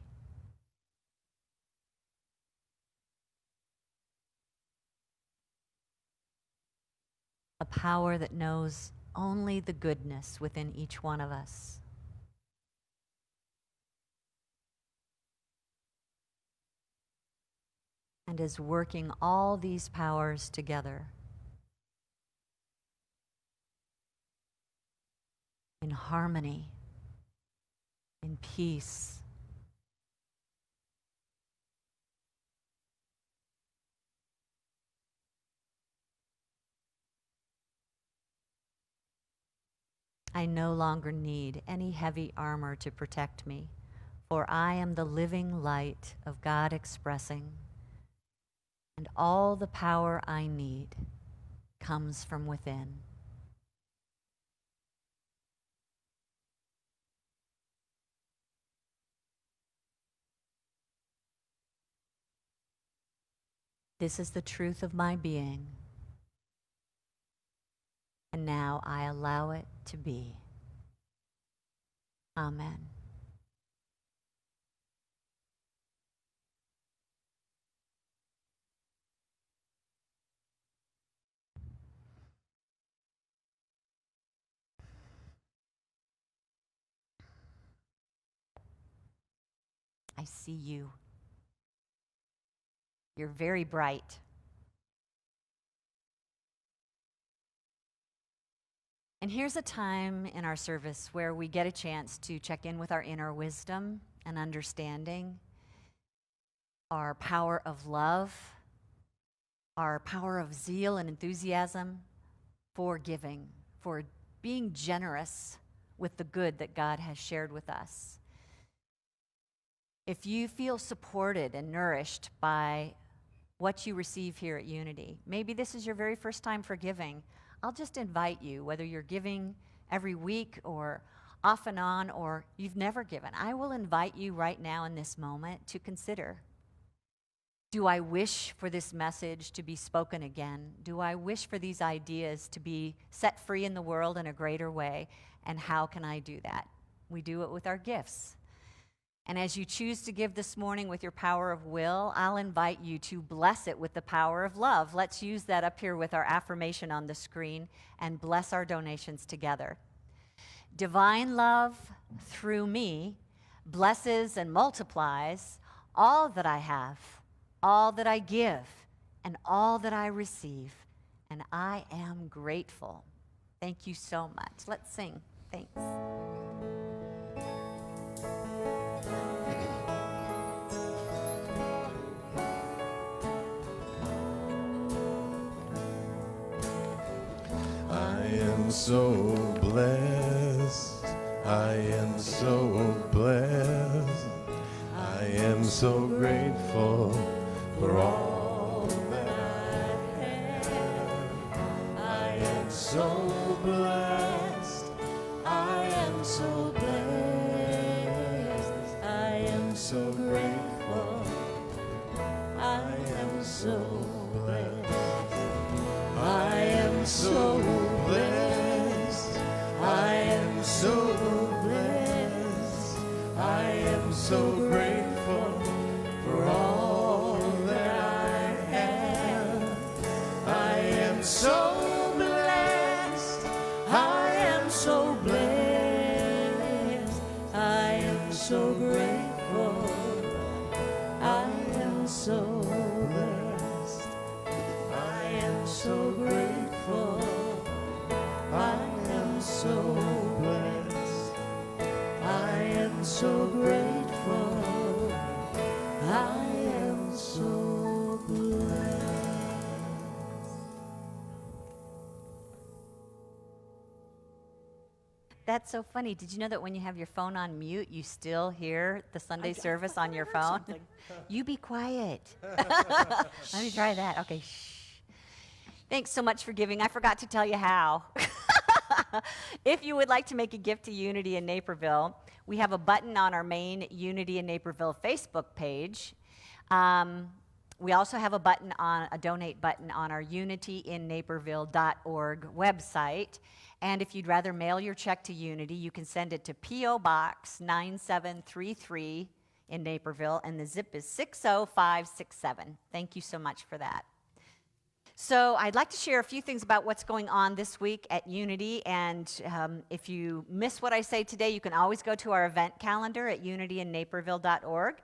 A power that knows only the goodness within each one of us. And is working all these powers together in harmony, in peace. I no longer need any heavy armor to protect me, for I am the living light of God expressing, and all the power I need comes from within. This is the truth of my being, and now I allow it to be. Amen. I see you. You're very bright. And here's a time in our service where we get a chance to check in with our inner wisdom and understanding, our power of love, our power of zeal and enthusiasm for giving, for being generous with the good that God has shared with us. If you feel supported and nourished by what you receive here at Unity, maybe this is your very first time for giving, I'll just invite you, whether you're giving every week or off and on, or you've never given, I will invite you right now in this moment to consider, do I wish for this message to be spoken again? Do I wish for these ideas to be set free in the world in a greater way? And how can I do that? We do it with our gifts. And as you choose to give this morning with your power of will, I'll invite you to bless it with the power of love. Let's use that up here with our affirmation on the screen and bless our donations together. Divine love through me blesses and multiplies all that I have, all that I give, and all that I receive. And I am grateful. Thank you so much. Let's sing. Thanks. So blessed, I am so blessed, I am so grateful for all that I have. I am so blessed, I am so blessed, I am so grateful, I am so blessed, I am so blessed. I am so blessed, I am so grateful for all that I have. I am so blessed, I am so blessed, I am so grateful, I am so blessed, I am so grateful, I am so blessed, I am so grateful, I am so blessed. That's so funny. Did you know that when you have your phone on mute, you still hear the Sunday service on your phone? Something. You be quiet. Let me try that. Okay, shh. Thanks so much for giving. I forgot to tell you how. If you would like to make a gift to Unity in Naperville, we have a button on our main Unity in Naperville Facebook page We also have a donate button on our unityinnaperville.org website. And if you'd rather mail your check to Unity, you can send it to P.O. Box 9733 in Naperville, and the zip is 60567. Thank you so much for that. So I'd like to share a few things about what's going on this week at Unity, and if you miss what I say today, you can always go to our event calendar at unityinnaperville.org.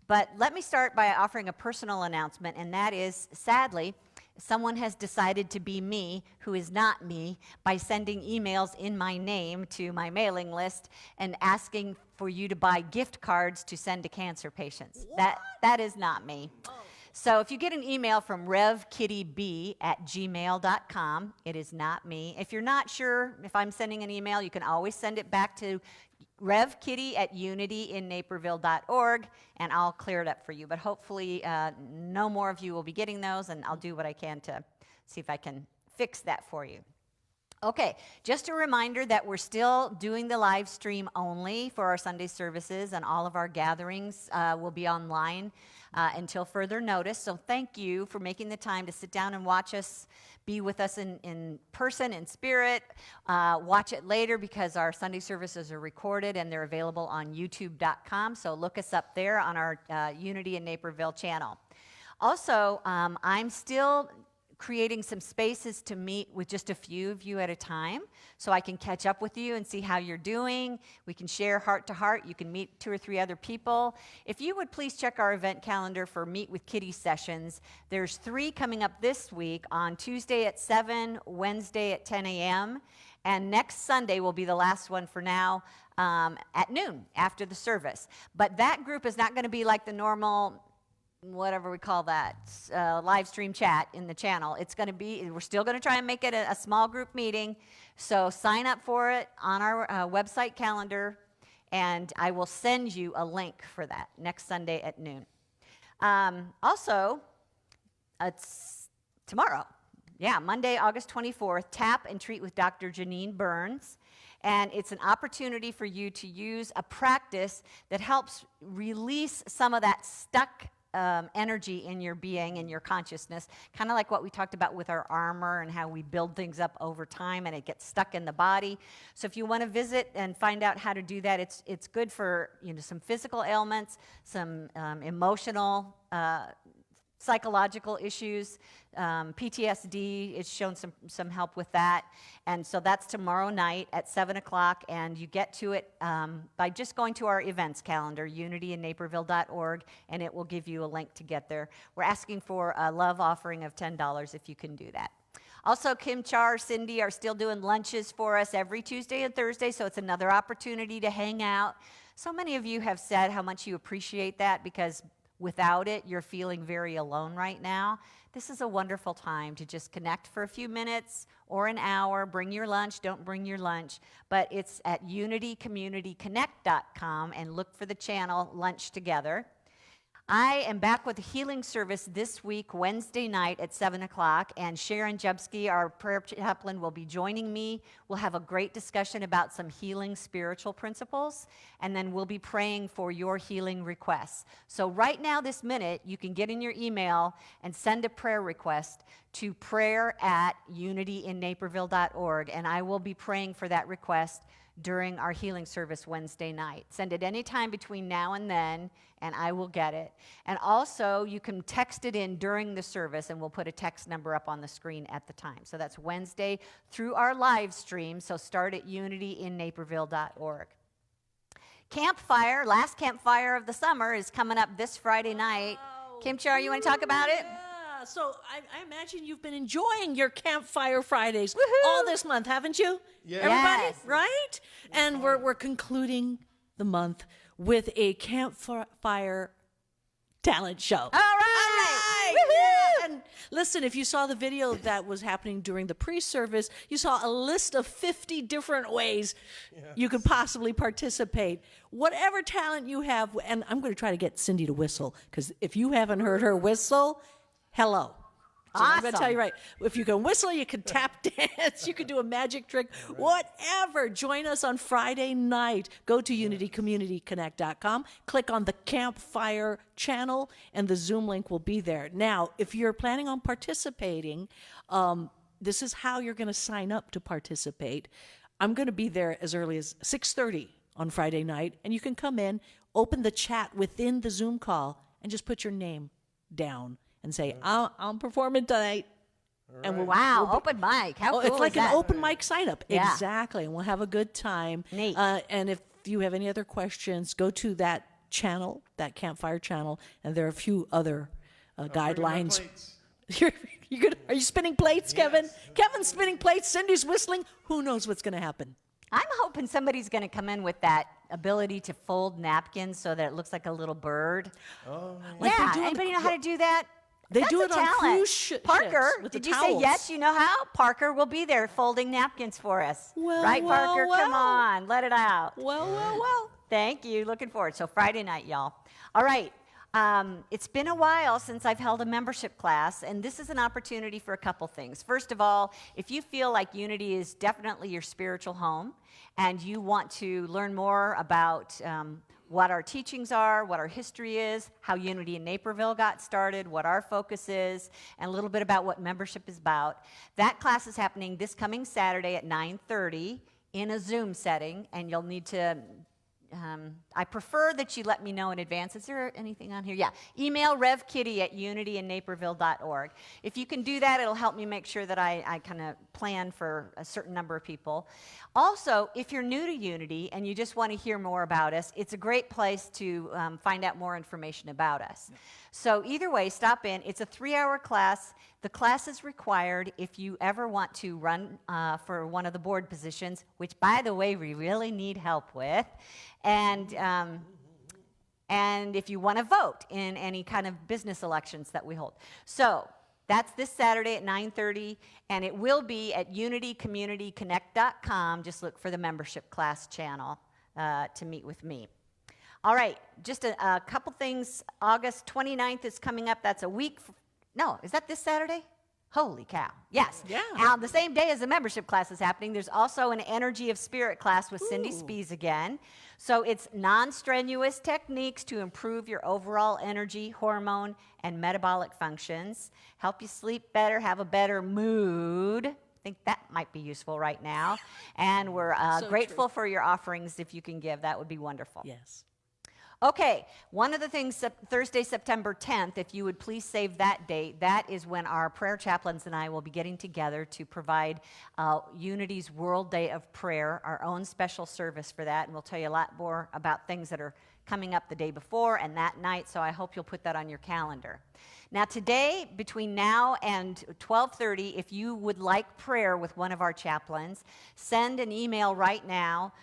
But let me start by offering a personal announcement, and that is, sadly, someone has decided to be me, who is not me, by sending emails in my name to my mailing list and asking for you to buy gift cards to send to cancer patients. That is not me. Oh. So if you get an email from revkittyb@gmail.com, it is not me. If you're not sure if I'm sending an email, you can always send it back to revkitty@unityinnaperville.org, and I'll clear it up for you. But hopefully no more of you will be getting those, and I'll do what I can to see if I can fix that for you. Okay, just a reminder that we're still doing the live stream only for our Sunday services, and all of our gatherings will be online until further notice. So thank you for making the time to sit down and watch us, be with us in person, in spirit. Watch it later because our Sunday services are recorded and they're available on youtube.com. So look us up there on our Unity in Naperville channel. Also, I'm still creating some spaces to meet with just a few of you at a time so I can catch up with you and see how you're doing. We can share heart to heart. You can meet 2 or 3 other people. If you would please check our event calendar for Meet with Kitty sessions. There's 3 coming up this week on Tuesday at 7, Wednesday at 10 a.m., and next Sunday will be the last one for now at noon after the service. But that group is not going to be like the normal, whatever we call that, live stream chat in the channel. It's going to be, we're still going to try and make it a small group meeting. So sign up for it on our website calendar, and I will send you a link for that next Sunday at noon. Also, it's tomorrow. Yeah, Monday, August 24th, Tap and Treat with Dr. Janine Burns. And it's an opportunity for you to use a practice that helps release some of that stuck energy in your being and your consciousness, kind of like what we talked about with our armor and how we build things up over time and it gets stuck in the body. So if you want to visit and find out how to do that, it's good for some physical ailments, some emotional, psychological issues, PTSD. It's shown some help with that. And so that's tomorrow night at 7 o'clock, and you get to it by just going to our events calendar, unityinnaperville.org, and it will give you a link to get there. We're asking for a love offering of $10 if you can do that. Also, Kim-Char, Cindy are still doing lunches for us every Tuesday and Thursday, so it's another opportunity to hang out. So many of you have said how much you appreciate that because without it, you're feeling very alone right now. This is a wonderful time to just connect for a few minutes or an hour. Bring your lunch, don't bring your lunch. But it's at unitycommunityconnect.com, and look for the channel Lunch Together. I am back with a healing service this week, Wednesday night at 7 o'clock, and Sharon Jubsky, our prayer chaplain, will be joining me. We'll have a great discussion about some healing spiritual principles, and then we'll be praying for your healing requests. So right now, this minute, you can get in your email and send a prayer request to prayer@unityinnaperville.org, and I will be praying for that request during our healing service Wednesday night. Send it anytime between now and then, and I will get it. And also, you can text it in during the service, and we'll put a text number up on the screen at the time. So that's Wednesday through our live stream, so start at unityinnaperville.org. Campfire, last campfire of the summer, is coming up this Friday night. Kim-Char, you want to talk about it? Yeah, so I imagine you've been enjoying your Campfire Fridays Woohoo! all this month, haven't you? Yes. Everybody, Yes. right? And we're concluding the month with a Campfire talent show. All right! Yeah. And listen, if you saw the video that was happening during the pre-service, you saw a list of 50 different ways you could possibly participate. Whatever talent you have, and I'm going to try to get Cindy to whistle, because if you haven't heard her whistle, hello. So I'm going to Awesome. tell you right. If you can whistle, you can tap dance, you can do a magic trick, whatever. Join us on Friday night. Go to unitycommunityconnect.com, click on the Campfire channel, and the Zoom link will be there. Now, if you're planning on participating, this is how you're going to sign up to participate. I'm going to be there as early as 6:30 on Friday night, and you can come in, open the chat within the Zoom call, and just put your name down and say, I'm performing tonight. And Wow, open mic. How cool it's like is that? an open mic sign up. Yeah. Exactly. And we'll have a good time. Neat. And if you have any other questions, go to that channel, that Campfire channel, and there are a few other guidelines. You're good. Are you spinning plates, Kevin? Kevin's spinning plates. Cindy's whistling. Who knows what's going to happen? I'm hoping somebody's going to come in with that ability to fold napkins so that it looks like a little bird. Like they Yeah, do on anybody the know how to do that? They That's do a it on talent. cruise ships Parker, with the did you say towels. yes? You know how? Parker will be there folding napkins for us. Well, right, well, Parker? Come well. on, let it out. Well. Thank you. Looking forward. So Friday night, y'all. All right. It's been a while since I've held a membership class, and this is an opportunity for a couple things. First of all, if you feel like Unity is definitely your spiritual home, and you want to learn more about what our teachings are, what our history is, how Unity in Naperville got started, what our focus is, and a little bit about what membership is about, that class is happening this coming Saturday at 9:30 in a Zoom setting, and you'll need to I prefer that you let me know in advance. Is there anything on here? Yeah. Email revkitty@unityinnaperville.org. If you can do that, it'll help me make sure that I kind of plan for a certain number of people. Also, if you're new to Unity and you just want to hear more about us, it's a great place to find out more information about us. Yeah. So either way, stop in. It's a 3-hour class. The class is required if you ever want to run for one of the board positions, which, by the way, we really need help with. And if you want to vote in any kind of business elections that we hold. So that's this Saturday at 9:30, and it will be at unitycommunityconnect.com. Just look for the membership class channel to meet with me. All right, just a couple things. August 29th is coming up. That's a week. No, is that this Saturday? Holy cow. Yes. Yeah. On the same day as the membership class is happening, there's also an Energy of Spirit class with Cindy Spies again. So it's non-strenuous techniques to improve your overall energy, hormone, and metabolic functions, help you sleep better, have a better mood. I think that might be useful right now. And we're So grateful for your offerings if you can give. That would be wonderful. Yes. Okay, one of the things, Thursday, September 10th, if you would please save that date, that is when our prayer chaplains and I will be getting together to provide Unity's World Day of Prayer, our own special service for that, and we'll tell you a lot more about things that are coming up the day before and that night, so I hope you'll put that on your calendar. Now today, between now and 12:30, if you would like prayer with one of our chaplains, send an email right now.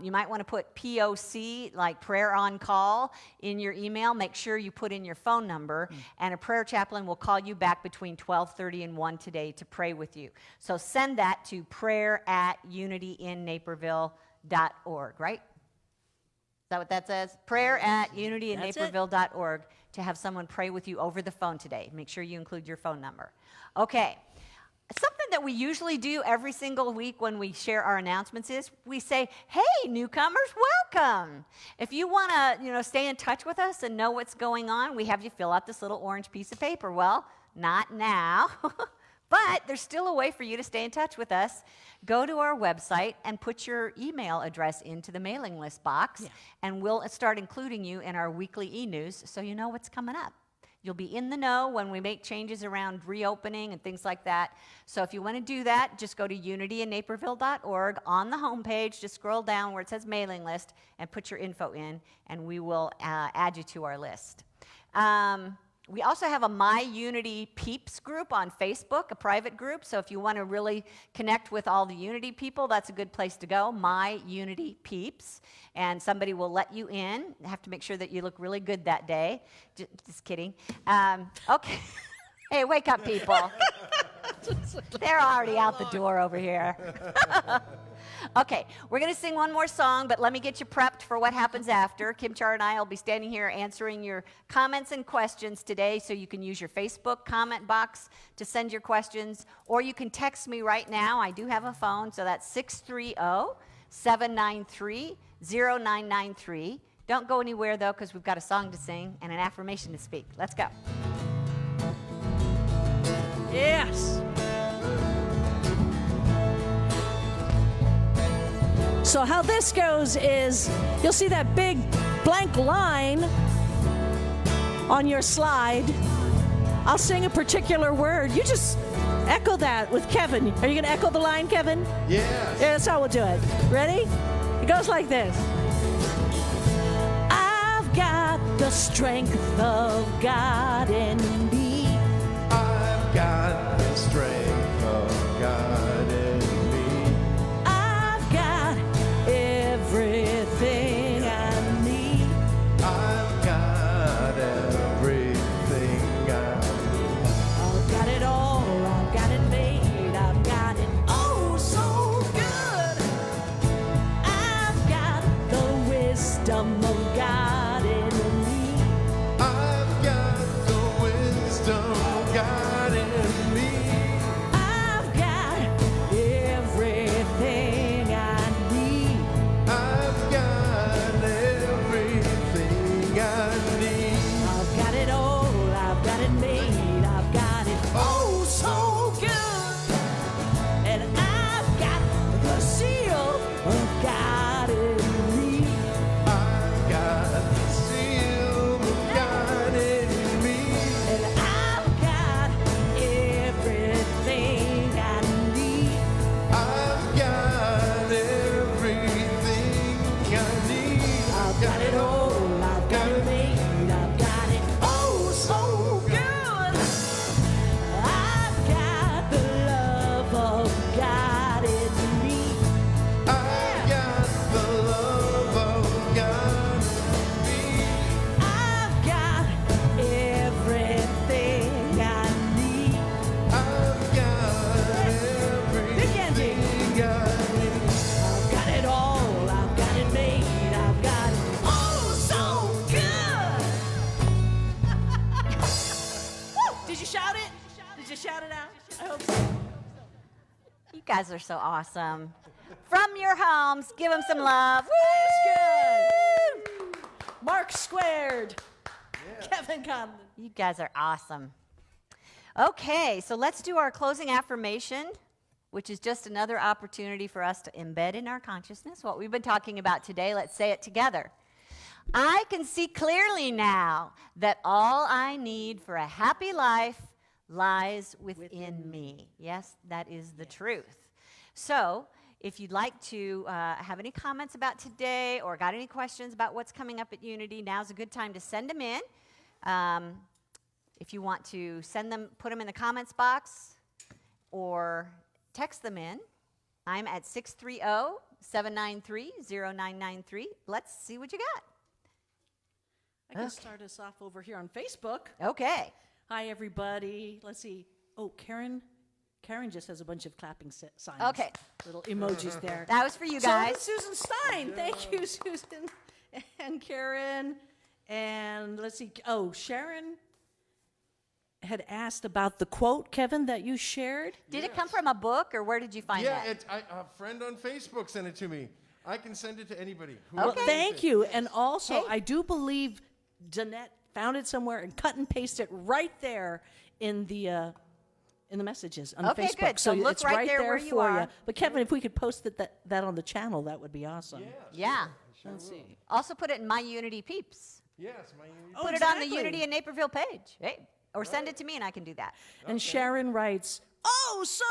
You might want to put POC, like prayer on call, in your email. Make sure you put in your phone number, and a prayer chaplain will call you back between 12:30 and 1 today to pray with you. So send that to prayer@unityinnaperville.org, right? Is that what that says? Prayer@unityinnaperville.org to have someone pray with you over the phone today. Make sure you include your phone number. Okay. Something that we usually do every single week when we share our announcements is we say, hey, newcomers, welcome. If you want to, stay in touch with us and know what's going on, we have you fill out this little orange piece of paper. Well, not now. But there's still a way for you to stay in touch with us. Go to our website and put your email address into the mailing list box, and we'll start including you in our weekly e-news so you know what's coming up. You'll be in the know when we make changes around reopening and things like that. So if you want to do that, just go to unityinnaperville.org. On the homepage, just scroll down where it says mailing list and put your info in, and we will add you to our list. We also have a My Unity Peeps group on Facebook, a private group. So if you want to really connect with all the Unity people, that's a good place to go, My Unity Peeps. And somebody will let you in. You have to make sure that you look really good that day. Just kidding. Okay. Hey, wake up, people. They're already out the door over here. Okay, we're going to sing one more song, but let me get you prepped for what happens after. Kim-Char and I will be standing here answering your comments and questions today, so you can use your Facebook comment box to send your questions, or you can text me right now. I do have a phone, so that's 630-793-0993. Don't go anywhere, though, because we've got a song to sing and an affirmation to speak. Let's go. Yes. So how this goes is you'll see that big blank line on your slide. I'll sing a particular word. You just echo that with Kevin. Are you going to echo the line, Kevin? Yes. Yeah, that's how we'll do it. Ready? It goes like this. I've got the strength of God in me. I've got the strength of God in me. I've got everything I need. I've got everything I need. I've got it all. I've got it made. I've got it oh so good. I've got the wisdom of God in me. I've got the wisdom of God in me. I've got everything I need. I've got everything I need. I've got it all. I've got it made. I've got it oh so good. And I've got the seal of God in me. I've got the seal of God in me. And I've got everything I need. I've got everything I need. I've got it all. I've got it made. I've got it oh so good. I've got the love of God in me. I've got the love of God in me. I've got everything I need. I've got everything I need. I've got it all. I've got it made. I've got it oh so good. Woo! Did you shout it? Did you shout it out? I hope so. You guys are so awesome. From your homes, give them some love. That's good. Mark squared. Kevin Conlon. You guys are awesome. Okay, so let's do our closing affirmation, which is just another opportunity for us to embed in our consciousness what we've been talking about today. Let's say it together. I can see clearly now that all I need for a happy life lies within me. Yes, that is the truth. So, if you'd like to have any comments about today or got any questions about what's coming up at Unity, now's a good time to send them in. If you want to send them, put them in the comments box or text them in. I'm at 630-793-0993. Let's see what you got. I can start us off over here on Facebook. Okay. Hi, everybody. Let's see. Oh, Karen just has a bunch of clapping signs. Okay. Little emojis there. That was for you So guys. Susan Stein. Thank you, Susan and Karen. And let's see. Oh, Sharon had asked about the quote, Kevin, that you shared. Did it come from a book, or where did you find Yeah, that? a friend on Facebook sent it to me. I can send it to anybody. Well, thank you. And also, Hey. I do believe Danette found it somewhere and cut and pasted it right there in the messages on Okay, Facebook. good. So look it's right there where you are. you. But Kevin, if we could post that on the channel, that would be awesome. Yeah. Let's see. Also put it in my Unity Peeps. Yes, my Unity. Oh, Put it on the exactly. Unity in Naperville page. Hey, or send it to me and I can do that. And Sharon writes, "Oh, so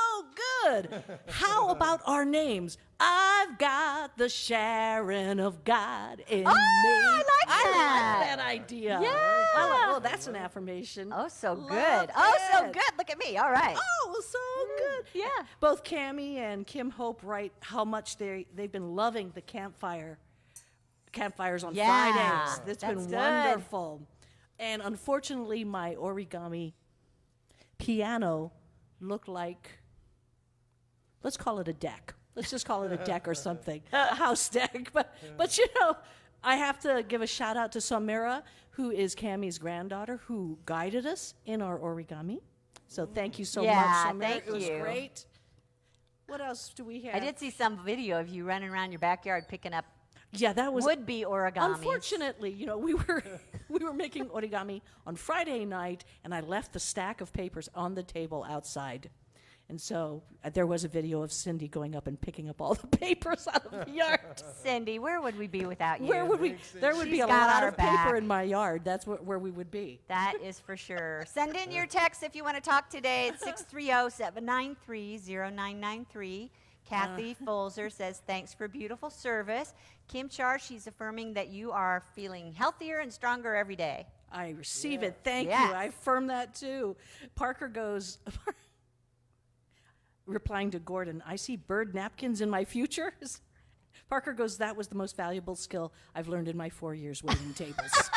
good. How about our names? I've got the Sharon of God in me." I like I that. like that idea. Yeah. Oh, that's an affirmation. Oh, so Love good. Oh, so it. good. Look at me. All right. Oh, so good. Yeah. Both Cammie and Kim Hope write how much they've been loving the campfires on Yeah, Fridays. It's that's been good. wonderful. And unfortunately, my origami piano looked like, let's call it a deck. Let's just call it a deck or something, a house deck. But I have to give a shout out to Samira, who is Cammie's granddaughter, who guided us in our origami. So thank you so much, Samira. Thank it was you. Great. What else do we have? I did see some video of you running around your backyard picking up that was would-be origamis. Unfortunately, we were making origami on Friday night, and I left the stack of papers on the table outside. And so there was a video of Cindy going up and picking up all the papers out of the yard. Cindy, where would we be without you? Where would we? There would be She's a got lot our of back. paper in my yard. That's where we would be. That is for sure. Send in your text if you want to talk today. It's 630-793-0993. Kathy Folzer says, thanks for beautiful service. Kim-Char, she's affirming that you are feeling healthier and stronger every day. I receive it. Thank Yes. you. I affirm that too. Parker goes, replying to Gordon, I see bird napkins in my future. Parker goes, that was the most valuable skill I've learned in my 4 years waiting tables.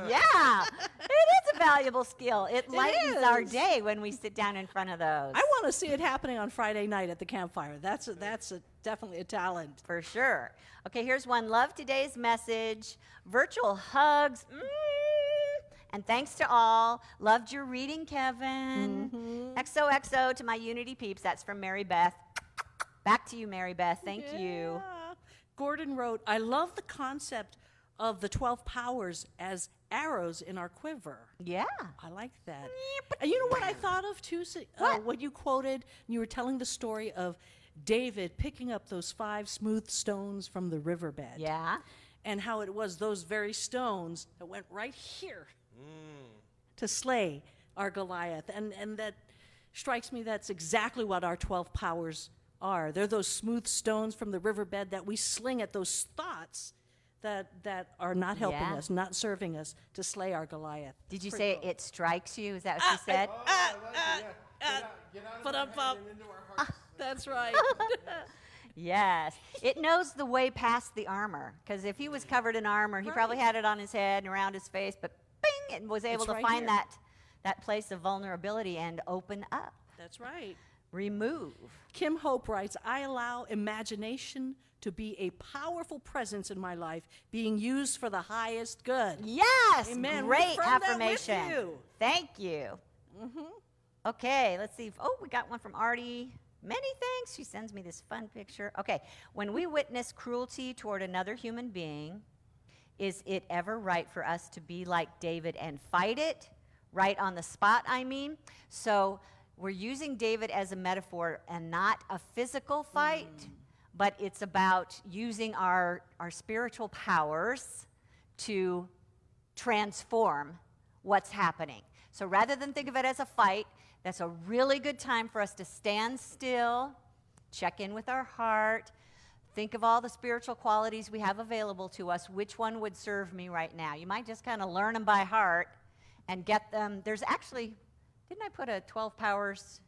Yeah, it is a valuable skill. It lightens our is. day when we sit down in front of those. I want to see it happening on Friday night at the campfire. That's definitely a talent. For sure. Okay, here's one. Love today's message. Virtual hugs. And thanks to all. Loved your reading, Kevin. XOXO to my Unity peeps. That's from Mary Beth. Back to you, Mary Beth. Thank you. Gordon wrote, I love the concept of the 12 powers as arrows in our quiver. Yeah. I like that. And you know what I thought of too? What you quoted, you were telling the story of David picking up those 5 smooth stones from the riverbed. Yeah. And how it was those very stones that went right here to slay our Goliath. And that strikes me that's exactly what our 12 powers are. They're those smooth stones from the riverbed that we sling at those thoughts that are not helping us, not serving us to slay our Goliath. Did you say it strikes you? Is that what you said? That's right. Yes. It knows the way past the armor. Because if he was covered in armor, he probably had it on his head and around his face, but bing, and was able It's to right find here. that place of vulnerability and open up, That's right. remove. Kim Hope writes, I allow imagination to be a powerful presence in my life, being used for the highest good. Yes. Amen. We Great affirm that with affirmation. you. Thank you. Okay, let's see. We got one from Artie. Many thanks. She sends me this fun picture. Okay, when we witness cruelty toward another human being, is it ever right for us to be like David and fight it? Right on the spot, I mean. So we're using David as a metaphor and not a physical fight, but it's about using our spiritual powers to transform what's happening. So rather than think of it as a fight, that's a really good time for us to stand still, check in with our heart, think of all the spiritual qualities we have available to us. Which one would serve me right now? You might just kind of learn them by heart and get them. There's actually, didn't I put a 12 powers?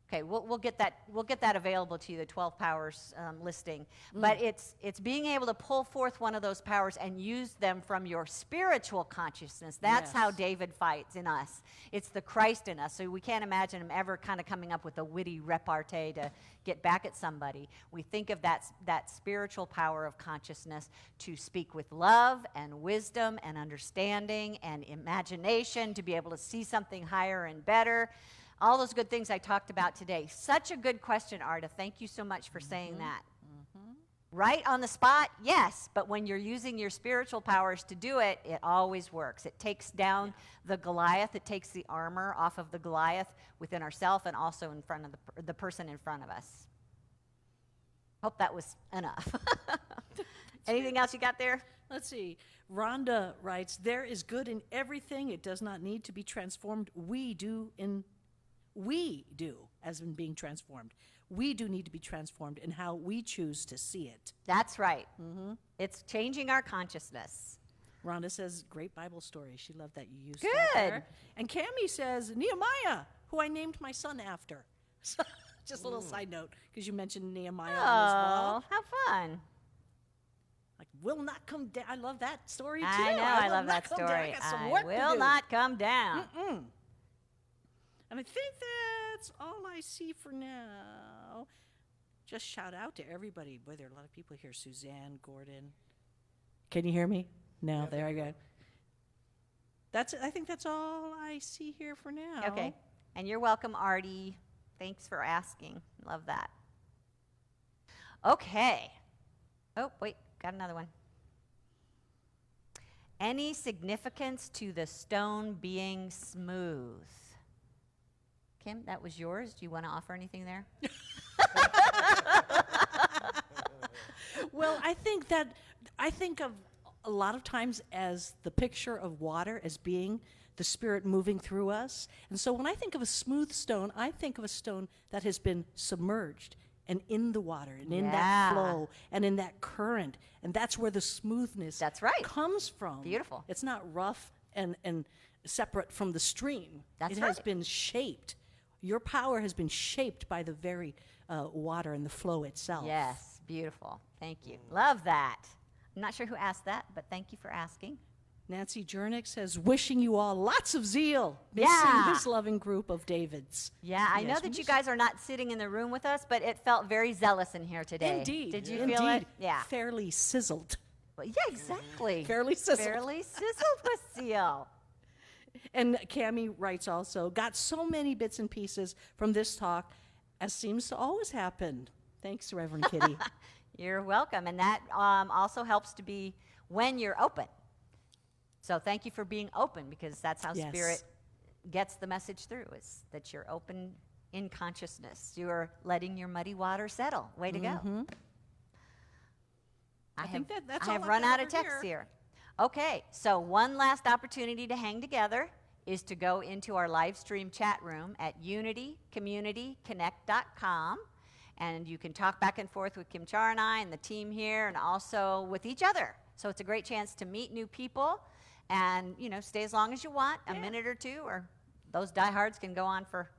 Okay, we'll get that available to you, the 12 powers listing. But it's being able to pull forth one of those powers and use them from your spiritual consciousness. That's how David fights in us. It's the Christ in us. So we can't imagine him ever kind of coming up with a witty repartee to get back at somebody. We think of that spiritual power of consciousness to speak with love and wisdom and understanding and imagination, to be able to see something higher and better. All those good things I talked about today. Such a good question, Arta. Thank you so much for saying that. Right on the spot, yes, but when you're using your spiritual powers to do it, it always works. It takes down the Goliath. It takes the armor off of the Goliath within ourselves and also in front of the person in front of us. Hope that was enough. Anything else you got there? Let's see. Rhonda writes, there is good in everything. It does not need to be transformed. We do, as in being transformed. We do need to be transformed in how we choose to see it. That's right. It's changing our consciousness. Rhonda says, great Bible story. She loved that you used Good. that there. And Cammie says, Nehemiah, who I named my son after. So, just a little side note, because you mentioned Nehemiah on this wall. Oh, how fun. Like, will not come down. I love that story, too. I know, I love that story. I got some I work to will do. not come down. And I think that's all I see for now. Just shout out to everybody. Boy, there are a lot of people here. Suzanne, Gordon. Can you hear me? No, Yeah, there I go. I think that's all I see here for now. Okay. And you're welcome, Artie. Thanks for asking. Love that. Okay. Oh, wait. Got another one. Any significance to the stone being smooth? Kim, that was yours. Do you want to offer anything there? Well, I think of a lot of times as the picture of water as being the Spirit moving through us. And so when I think of a smooth stone, I think of a stone that has been submerged and in the water and in that Yeah. flow and in that current. And that's where the smoothness That's right. comes from. Beautiful. It's not rough and separate from the stream. That's it has right. been shaped. Your power has been shaped by the very water and the flow itself. Yes. Beautiful. Thank you. Love that. I'm not sure who asked that, but thank you for asking. Nancy Jernick says, wishing you all lots of zeal. Missing Yeah. this loving group of Davids. Yeah, I know Yes, that we you miss- guys are not sitting in the room with us, but it felt very zealous in here today. Indeed. Did you Indeed. feel it? Yeah. Fairly sizzled. Well, yeah, exactly. Fairly sizzled. Fairly sizzled with zeal. And Cammie writes also, got so many bits and pieces from this talk, as seems to always happen. Thanks, Reverend Kitty. You're welcome. And that also helps to be when you're open. So thank you for being open, because that's how Yes. Spirit gets the message through, is that you're open in consciousness. You're letting your muddy water settle. Way to go. I think that's I all have I've run got out of over text here. Okay, so one last opportunity to hang together is to go into our live stream chat room at unitycommunityconnect.com, and you can talk back and forth with Kim-Char and I and the team here, and also with each other. So it's a great chance to meet new people, and stay as long as you want, a minute or two, or those diehards can go on for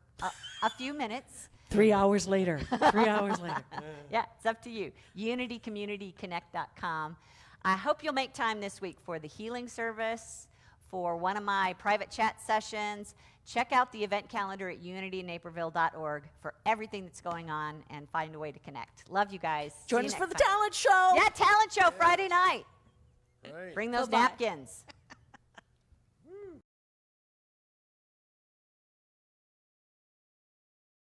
a few minutes. 3 hours later. 3 hours later. Yeah, it's up to you. unitycommunityconnect.com. I hope you'll make time this week for the healing service, for one of my private chat sessions. Check out the event calendar at unitynaperville.org for everything that's going on, and find a way to connect. Love you guys. See Join you us for next the time. talent show. Yeah, talent show Friday night. Right. Bring those Bye-bye. napkins.